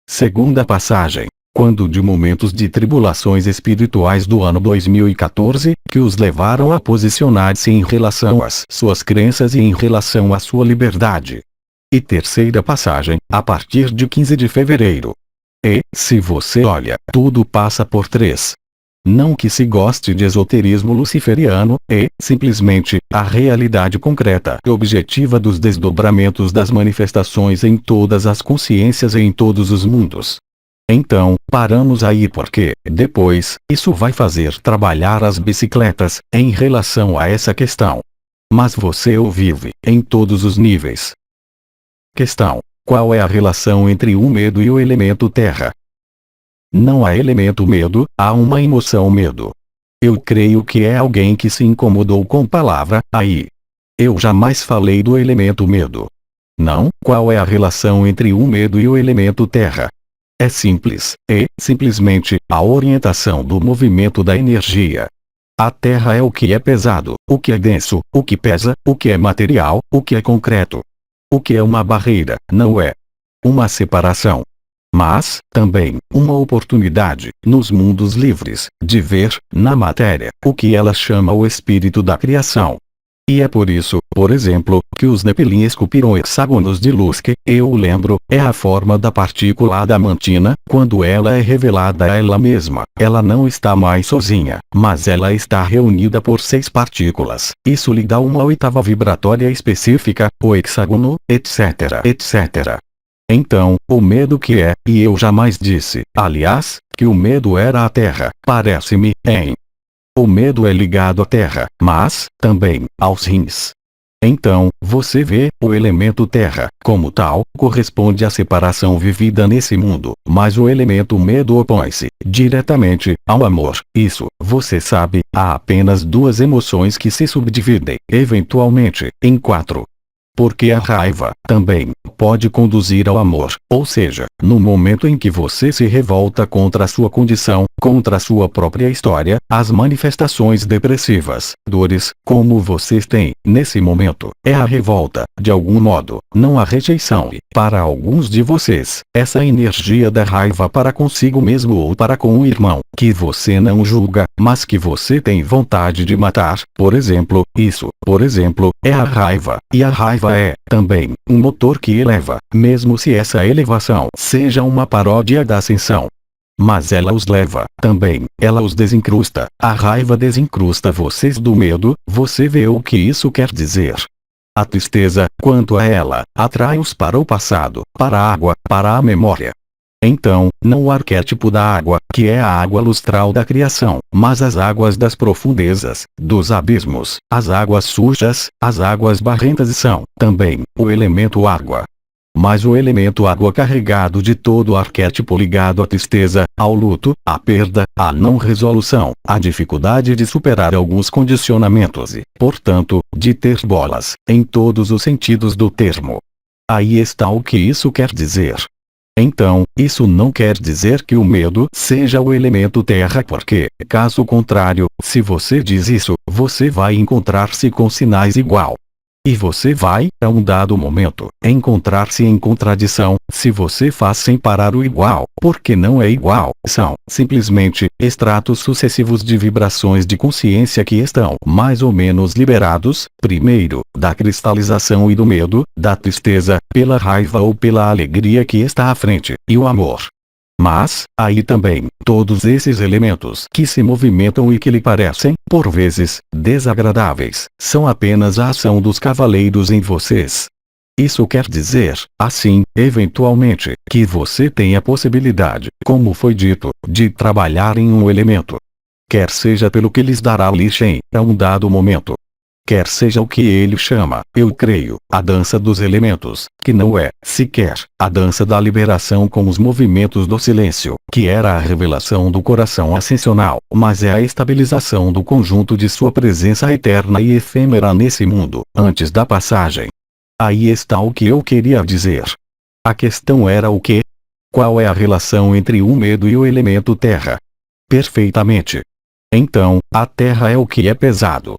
Segunda passagem, quando de momentos de tribulações espirituais do ano 2014, que os levaram a posicionar-se em relação às suas crenças e em relação à sua liberdade. E terceira passagem, a partir de 15 de fevereiro. E, se você olha, tudo passa por 3. Não que se goste de esoterismo luciferiano, e, simplesmente, a realidade concreta e objetiva dos desdobramentos das manifestações em todas as consciências e em todos os mundos. Então, paramos aí porque, depois, isso vai fazer trabalhar as bicicletas, em relação a essa questão. Mas você o vive, em todos os níveis. Questão: qual é a relação entre o medo e o elemento terra? Não há elemento medo, há uma emoção medo. Eu creio que é alguém que se incomodou com palavra, aí. Eu jamais falei do elemento medo. Não, qual é a relação entre o medo e o elemento terra? É simples, e, simplesmente, a orientação do movimento da energia. A Terra é o que é pesado, o que é denso, o que pesa, o que é material, o que é concreto. O que é uma barreira, não é uma separação. Mas, também, uma oportunidade, nos mundos livres, de ver, na matéria, o que ela chama o espírito da criação. E é por isso, por exemplo, que os Nephilim esculpiram hexágonos de luz que, eu lembro, é a forma da partícula adamantina. Quando ela é revelada a ela mesma, ela não está mais sozinha, mas ela está reunida por 6 partículas. Isso lhe dá uma oitava vibratória específica, o hexágono, etc, etc. Então, o medo que é, e eu jamais disse, aliás, que o medo era a Terra, parece-me, hein? O medo é ligado à terra, mas, também, aos rins. Então, você vê, o elemento terra, como tal, corresponde à separação vivida nesse mundo, mas o elemento medo opõe-se, diretamente, ao amor. Isso, você sabe, há apenas 2 emoções que se subdividem, eventualmente, em 4. Porque a raiva, também, pode conduzir ao amor, ou seja, no momento em que você se revolta contra a sua condição, contra a sua própria história, as manifestações depressivas, dores, como vocês têm, nesse momento, é a revolta, de algum modo, não a rejeição e, para alguns de vocês, essa energia da raiva para consigo mesmo ou para com o irmão, que você não julga, mas que você tem vontade de matar, por exemplo, isso, por exemplo, é a raiva, e a raiva é, também, um motor que eleva, mesmo se essa elevação seja uma paródia da ascensão. Mas ela os leva, também, ela os desencrusta, a raiva desencrusta vocês do medo. Você vê o que isso quer dizer. A tristeza, quanto a ela, atrai-os para o passado, para a água, para a memória. Então, não o arquétipo da água, que é a água lustral da criação, mas as águas das profundezas, dos abismos, as águas sujas, as águas barrentas são, também, o elemento água. Mas o elemento água carregado de todo o arquétipo ligado à tristeza, ao luto, à perda, à não resolução, à dificuldade de superar alguns condicionamentos e, portanto, de ter bolas, em todos os sentidos do termo. Aí está o que isso quer dizer. Então, isso não quer dizer que o medo seja o elemento terra, porque, caso contrário, se você diz isso, você vai encontrar-se com sinais igual. E você vai, a um dado momento, encontrar-se em contradição, se você faz sem parar o igual, porque não é igual, são, simplesmente, estratos sucessivos de vibrações de consciência que estão mais ou menos liberados, primeiro, da cristalização e do medo, da tristeza, pela raiva ou pela alegria que está à frente, e o amor. Mas, aí também, todos esses elementos que se movimentam e que lhe parecem, por vezes, desagradáveis, são apenas a ação dos cavaleiros em vocês. Isso quer dizer, assim, eventualmente, que você tem a possibilidade, como foi dito, de trabalhar em um elemento. Quer seja pelo que lhes dará Li Shen, a um dado momento. Quer seja o que ele chama, eu creio, a dança dos elementos, que não é, sequer, a dança da liberação com os movimentos do silêncio, que era a revelação do coração ascensional, mas é a estabilização do conjunto de sua presença eterna e efêmera nesse mundo, antes da passagem. Aí está o que eu queria dizer. A questão era o quê? Qual é a relação entre o medo e o elemento terra? Perfeitamente. Então, a terra é o que é pesado.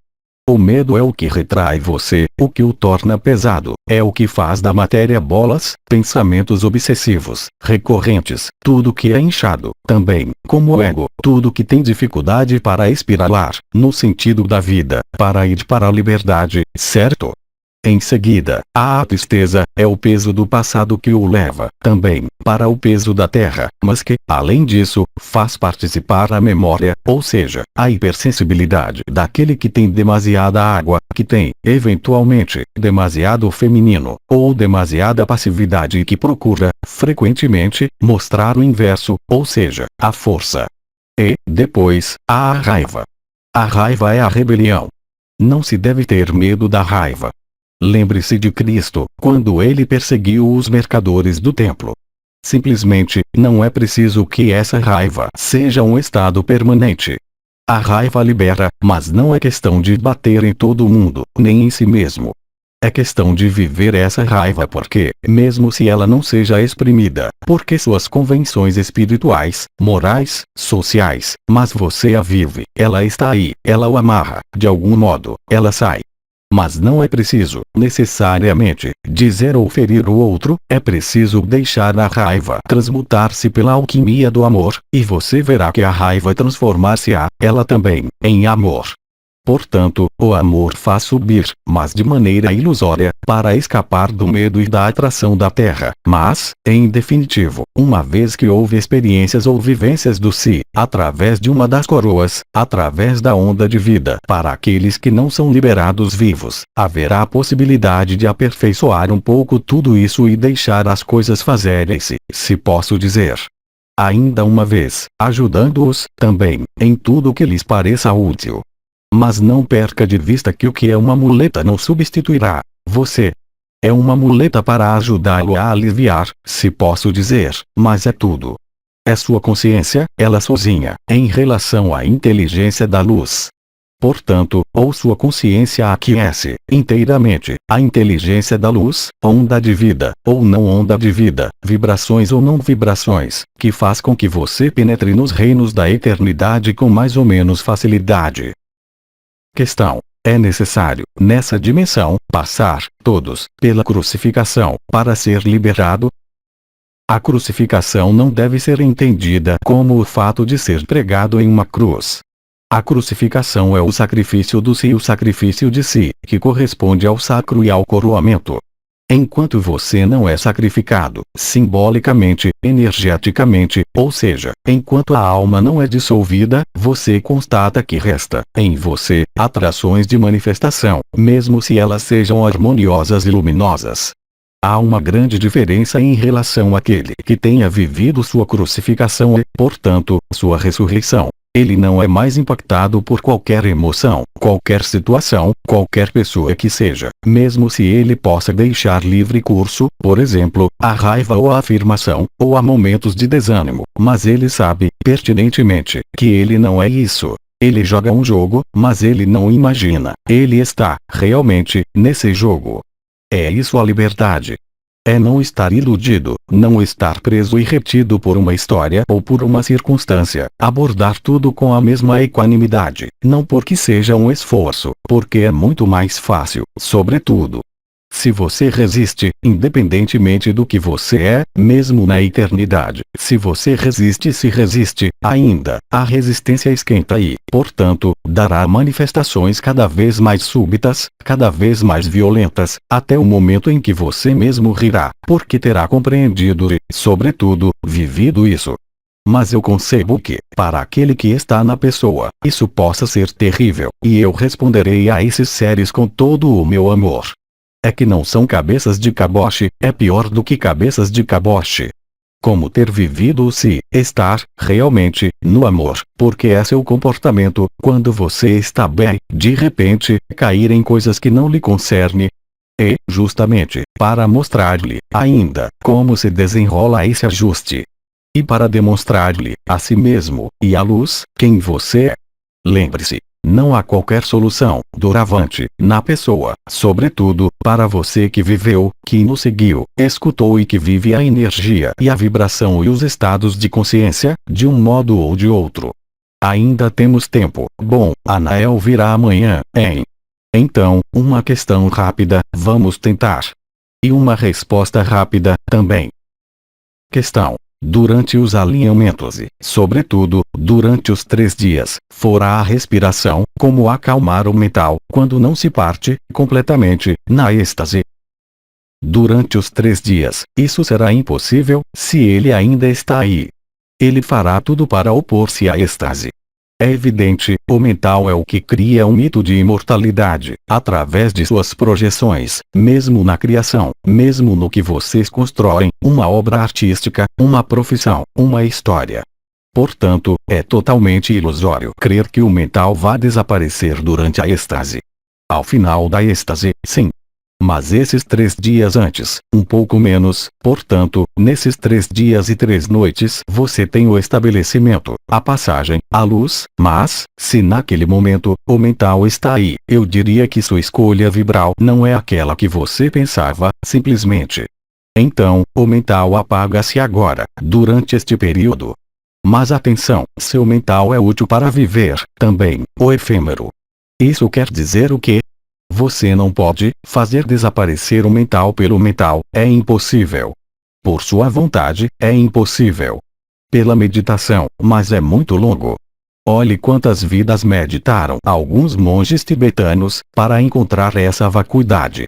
O medo é o que retrai você, o que o torna pesado, é o que faz da matéria bolas, pensamentos obsessivos, recorrentes, tudo que é inchado, também, como o ego, tudo que tem dificuldade para espiralar, no sentido da vida, para ir para a liberdade, certo? Em seguida, a tristeza, é o peso do passado que o leva, também, para o peso da terra, mas que, além disso, faz participar a memória, ou seja, a hipersensibilidade daquele que tem demasiada água, que tem, eventualmente, demasiado feminino, ou demasiada passividade e que procura, frequentemente, mostrar o inverso, ou seja, a força. E, depois, há a raiva. A raiva é a rebelião. Não se deve ter medo da raiva. Lembre-se de Cristo, quando ele perseguiu os mercadores do templo. Simplesmente, não é preciso que essa raiva seja um estado permanente. A raiva libera, mas não é questão de bater em todo mundo, nem em si mesmo. É questão de viver essa raiva porque, mesmo se ela não seja exprimida, porque suas convenções espirituais, morais, sociais, mas você a vive, ela está aí, ela o amarra, de algum modo, ela sai. Mas não é preciso, necessariamente, dizer ou ferir o outro, é preciso deixar a raiva transmutar-se pela alquimia do amor, e você verá que a raiva transformar-se-á, ela também, em amor. Portanto, o amor faz subir, mas de maneira ilusória, para escapar do medo e da atração da terra. Mas, em definitivo, uma vez que houve experiências ou vivências do si, através de uma das coroas, através da onda de vida, para aqueles que não são liberados vivos, haverá a possibilidade de aperfeiçoar um pouco tudo isso e deixar as coisas fazerem-se, se posso dizer. Ainda uma vez, ajudando-os, também, em tudo que lhes pareça útil. Mas não perca de vista que o que é uma muleta não substituirá você. É uma muleta para ajudá-lo a aliviar, se posso dizer, mas é tudo. É sua consciência, ela sozinha, em relação à inteligência da luz. Portanto, ou sua consciência aquece, inteiramente, a inteligência da luz, onda de vida, ou não onda de vida, vibrações ou não vibrações, que faz com que você penetre nos reinos da eternidade com mais ou menos facilidade. Questão: é necessário, nessa dimensão, passar, todos, pela crucificação, para ser liberado? A crucificação não deve ser entendida como o fato de ser pregado em uma cruz. A crucificação é o sacrifício do si e o sacrifício de si, que corresponde ao sacro e ao coroamento. Enquanto você não é sacrificado, simbolicamente, energeticamente, ou seja, enquanto a alma não é dissolvida, você constata que resta, em você, atrações de manifestação, mesmo se elas sejam harmoniosas e luminosas. Há uma grande diferença em relação àquele que tenha vivido sua crucificação e, portanto, sua ressurreição. Ele não é mais impactado por qualquer emoção, qualquer situação, qualquer pessoa que seja, mesmo se ele possa deixar livre curso, por exemplo, a raiva ou a afirmação, ou há momentos de desânimo, mas ele sabe, pertinentemente, que ele não é isso. Ele joga um jogo, mas ele não imagina, ele está, realmente, nesse jogo. É isso a liberdade. É não estar iludido, não estar preso e retido por uma história ou por uma circunstância, abordar tudo com a mesma equanimidade, não porque seja um esforço, porque é muito mais fácil, sobretudo. Se você resiste, independentemente do que você é, mesmo na eternidade, se você resiste se resiste, ainda, a resistência esquenta e, portanto, dará manifestações cada vez mais súbitas, cada vez mais violentas, até o momento em que você mesmo rirá, porque terá compreendido e, sobretudo, vivido isso. Mas eu concebo que, para aquele que está na pessoa, isso possa ser terrível, e eu responderei a esses seres com todo o meu amor. É que não são cabeças de caboche, é pior do que cabeças de caboche. Como ter vivido o si, estar, realmente, no amor, porque é seu comportamento, quando você está bem, de repente, cair em coisas que não lhe concerne. E, justamente, para mostrar-lhe, ainda, como se desenrola esse ajuste. E para demonstrar-lhe, a si mesmo, e à luz, quem você é. Lembre-se. Não há qualquer solução, doravante, na pessoa, sobretudo, para você que viveu, que nos seguiu, escutou e que vive a energia e a vibração e os estados de consciência, de um modo ou de outro. Ainda temos tempo. Bom, Anael virá amanhã, hein? Então, uma questão rápida, vamos tentar. E uma resposta rápida, também. Questão: durante os alinhamentos e, sobretudo, durante os 3 dias, fora a respiração, como acalmar o mental, quando não se parte, completamente, na êxtase? Durante os 3 dias, isso será impossível, se ele ainda está aí. Ele fará tudo para opor-se à êxtase. É evidente, o mental é o que cria um mito de imortalidade, através de suas projeções, mesmo na criação, mesmo no que vocês constroem, uma obra artística, uma profissão, uma história. Portanto, é totalmente ilusório crer que o mental vá desaparecer durante a êxtase. Ao final da êxtase, sim. Mas esses 3 dias antes, um pouco menos, portanto, nesses 3 dias e 3 noites você tem o estabelecimento, a passagem, a luz, mas, se naquele momento, o mental está aí, eu diria que sua escolha vibral não é aquela que você pensava, simplesmente. Então, o mental apaga-se agora, durante este período. Mas atenção, seu mental é útil para viver, também, o efêmero. Isso quer dizer o quê? Você não pode fazer desaparecer o mental pelo mental, é impossível. Por sua vontade, é impossível. Pela meditação, mas é muito longo. Olhe quantas vidas meditaram alguns monges tibetanos para encontrar essa vacuidade.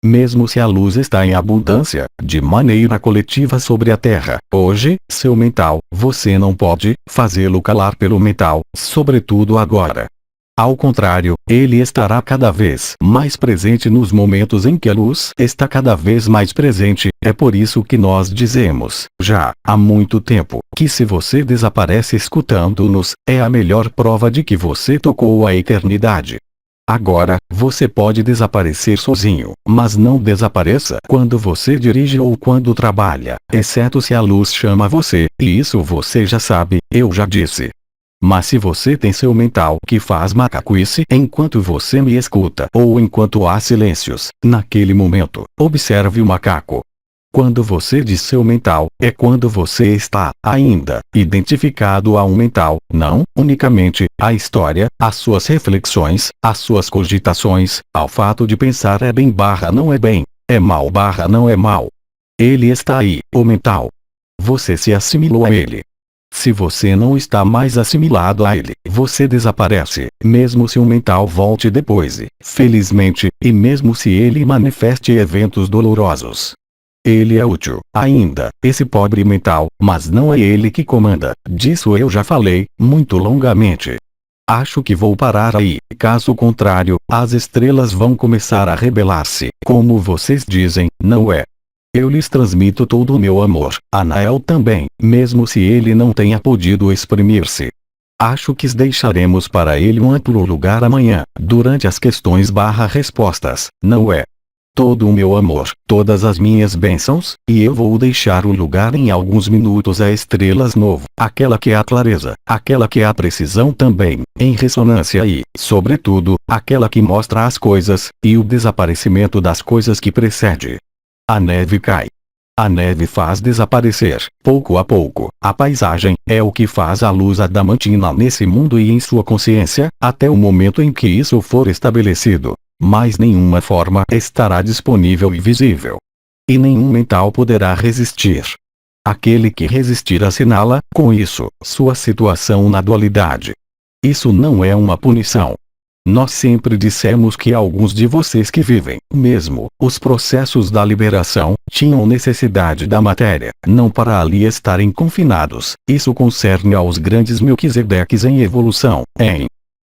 Mesmo se a luz está em abundância, de maneira coletiva sobre a Terra, hoje, seu mental, você não pode fazê-lo calar pelo mental, sobretudo agora. Ao contrário, ele estará cada vez mais presente nos momentos em que a luz está cada vez mais presente. É por isso que nós dizemos, já há muito tempo, que se você desaparece escutando-nos, é a melhor prova de que você tocou a eternidade. Agora, você pode desaparecer sozinho, mas não desapareça quando você dirige ou quando trabalha, exceto se a luz chama você, e isso você já sabe, eu já disse. Mas se você tem seu mental que faz macaquice enquanto você me escuta ou enquanto há silêncios, naquele momento, observe o macaco. Quando você diz seu mental, é quando você está, ainda, identificado a um mental, não, unicamente, à história, às suas reflexões, às suas cogitações, ao fato de pensar é bem barra não é bem, é mal barra não é mal. Ele está aí, o mental. Você se assimilou a ele. Se você não está mais assimilado a ele, você desaparece, mesmo se o mental volte depois, felizmente, e mesmo se ele manifeste eventos dolorosos. Ele é útil, ainda, esse pobre mental, mas não é ele que comanda, disso eu já falei, muito longamente. Acho que vou parar aí, caso contrário, as estrelas vão começar a rebelar-se, como vocês dizem, não é? Eu lhes transmito todo o meu amor, Anael também, mesmo se ele não tenha podido exprimir-se. Acho que deixaremos para ele um amplo lugar amanhã, durante as questões/respostas, não é? Todo o meu amor, todas as minhas bênçãos, e eu vou deixar o lugar em alguns minutos a estrelas novo, aquela que é a clareza, aquela que é a precisão também, em ressonância e, sobretudo, aquela que mostra as coisas, e o desaparecimento das coisas que precede. A neve cai. A neve faz desaparecer, pouco a pouco, a paisagem, é o que faz a luz adamantina nesse mundo e em sua consciência, até o momento em que isso for estabelecido. Mas nenhuma forma estará disponível e visível. E nenhum mental poderá resistir. Aquele que resistir assinala, com isso, sua situação na dualidade. Isso não é uma punição. Nós sempre dissemos que alguns de vocês que vivem, mesmo, os processos da liberação, tinham necessidade da matéria, não para ali estarem confinados. Isso concerne aos grandes Melquisedeques em evolução,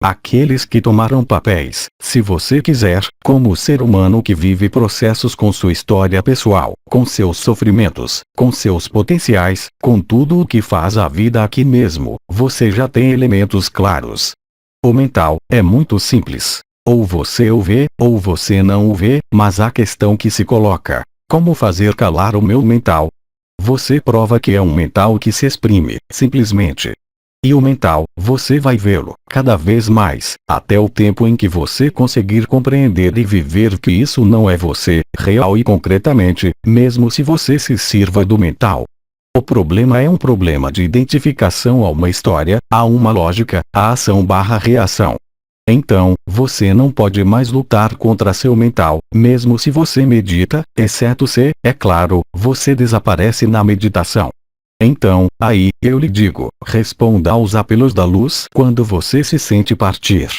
aqueles que tomaram papéis, se você quiser, como ser humano que vive processos com sua história pessoal, com seus sofrimentos, com seus potenciais, com tudo o que faz a vida aqui mesmo, você já tem elementos claros. O mental é muito simples. Ou você o vê, ou você não o vê, mas a questão que se coloca: como fazer calar o meu mental? Você prova que é um mental que se exprime, simplesmente. E o mental, você vai vê-lo, cada vez mais, até o tempo em que você conseguir compreender e viver que isso não é você, real e concretamente, mesmo se você se sirva do mental. O problema é um problema de identificação a uma história, a uma lógica, a ação/reação. Então, você não pode mais lutar contra seu mental, mesmo se você medita, exceto se, é claro, você desaparece na meditação. Então, aí, eu lhe digo, responda aos apelos da luz quando você se sente partir.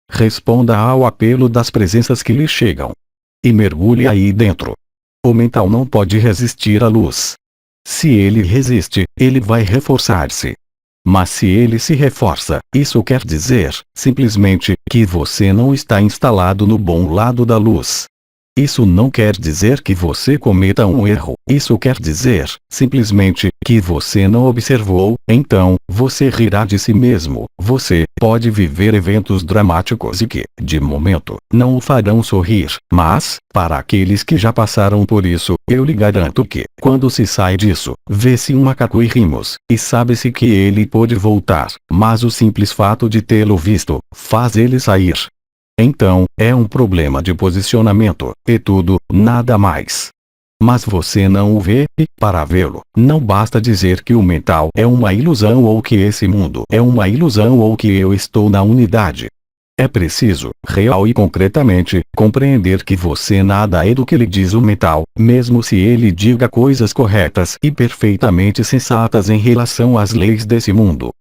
Responda ao apelo das presenças que lhe chegam. E mergulhe aí dentro. O mental não pode resistir à luz. Se ele resiste, ele vai reforçar-se. Mas se ele se reforça, isso quer dizer, simplesmente, que você não está instalado no bom lado da luz. Isso não quer dizer que você cometa um erro, isso quer dizer, simplesmente, que você não observou, então, você rirá de si mesmo, você pode viver eventos dramáticos e que, de momento, não o farão sorrir, mas, para aqueles que já passaram por isso, eu lhe garanto que, quando se sai disso, vê-se um macaco e rimos, e sabe-se que ele pôde voltar, mas o simples fato de tê-lo visto, faz ele sair. Então, é um problema de posicionamento, e tudo, nada mais. Mas você não o vê, e, para vê-lo, não basta dizer que o mental é uma ilusão ou que esse mundo é uma ilusão ou que eu estou na unidade. É preciso, real e concretamente, compreender que você nada é do que lhe diz o mental, mesmo se ele diga coisas corretas e perfeitamente sensatas em relação às leis desse mundo.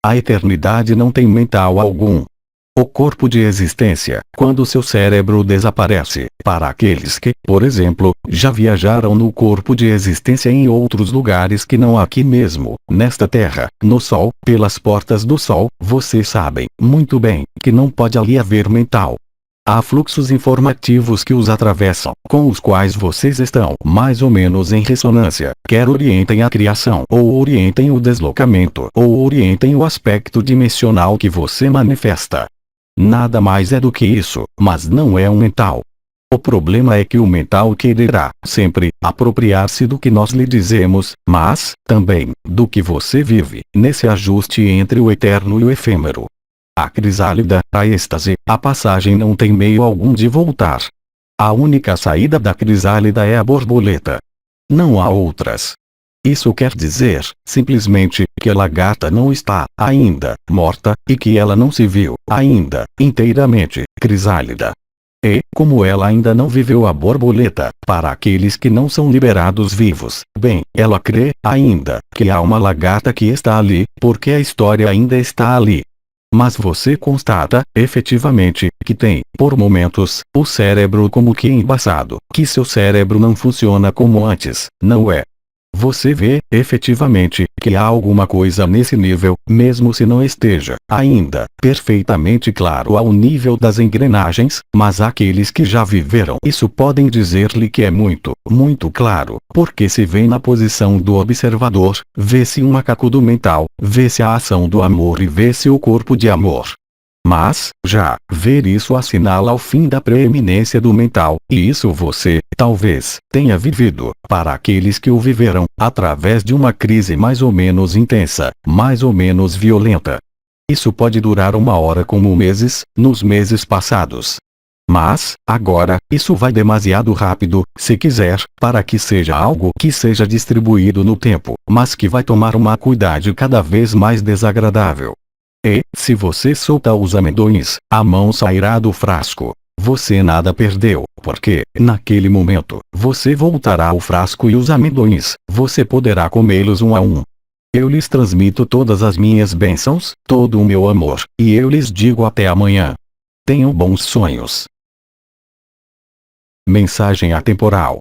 A eternidade não tem mental algum. O corpo de existência, quando seu cérebro desaparece, para aqueles que, por exemplo, já viajaram no corpo de existência em outros lugares que não aqui mesmo, nesta Terra, no Sol, pelas portas do Sol, vocês sabem, muito bem, que não pode ali haver mental. Há fluxos informativos que os atravessam, com os quais vocês estão mais ou menos em ressonância, quer orientem a criação, ou orientem o deslocamento, ou orientem o aspecto dimensional que você manifesta. Nada mais é do que isso, mas não é um mental. O problema é que o mental quererá, sempre, apropriar-se do que nós lhe dizemos, mas, também, do que você vive, nesse ajuste entre o eterno e o efêmero. A crisálida, a êxtase, a passagem não tem meio algum de voltar. A única saída da crisálida é a borboleta. Não há outras. Isso quer dizer, simplesmente, que a lagarta não está, ainda, morta, e que ela não se viu, ainda, inteiramente, crisálida. E, como ela ainda não viveu a borboleta, para aqueles que não são liberados vivos, bem, ela crê, ainda, que há uma lagarta que está ali, porque a história ainda está ali. Mas você constata, efetivamente, que tem, por momentos, o cérebro como que embaçado, que seu cérebro não funciona como antes, não é? Você vê, efetivamente, que há alguma coisa nesse nível, mesmo se não esteja, ainda, perfeitamente claro ao nível das engrenagens, mas aqueles que já viveram isso podem dizer-lhe que é muito, muito claro, porque se vê na posição do observador, vê-se um macaco do mental, vê-se a ação do amor e vê-se o corpo de amor. Mas, já, ver isso assinala o fim da preeminência do mental, e isso você, talvez, tenha vivido, para aqueles que o viveram, através de uma crise mais ou menos intensa, mais ou menos violenta. Isso pode durar 1 hora como meses, nos meses passados. Mas, agora, isso vai demasiado rápido, se quiser, para que seja algo que seja distribuído no tempo, mas que vai tomar uma acuidade cada vez mais desagradável. E, se você soltar os amendoins, a mão sairá do frasco. Você nada perdeu, porque, naquele momento, você voltará ao frasco e os amendoins, você poderá comê-los um a um. Eu lhes transmito todas as minhas bênçãos, todo o meu amor, e eu lhes digo até amanhã. Tenham bons sonhos. Mensagem atemporal.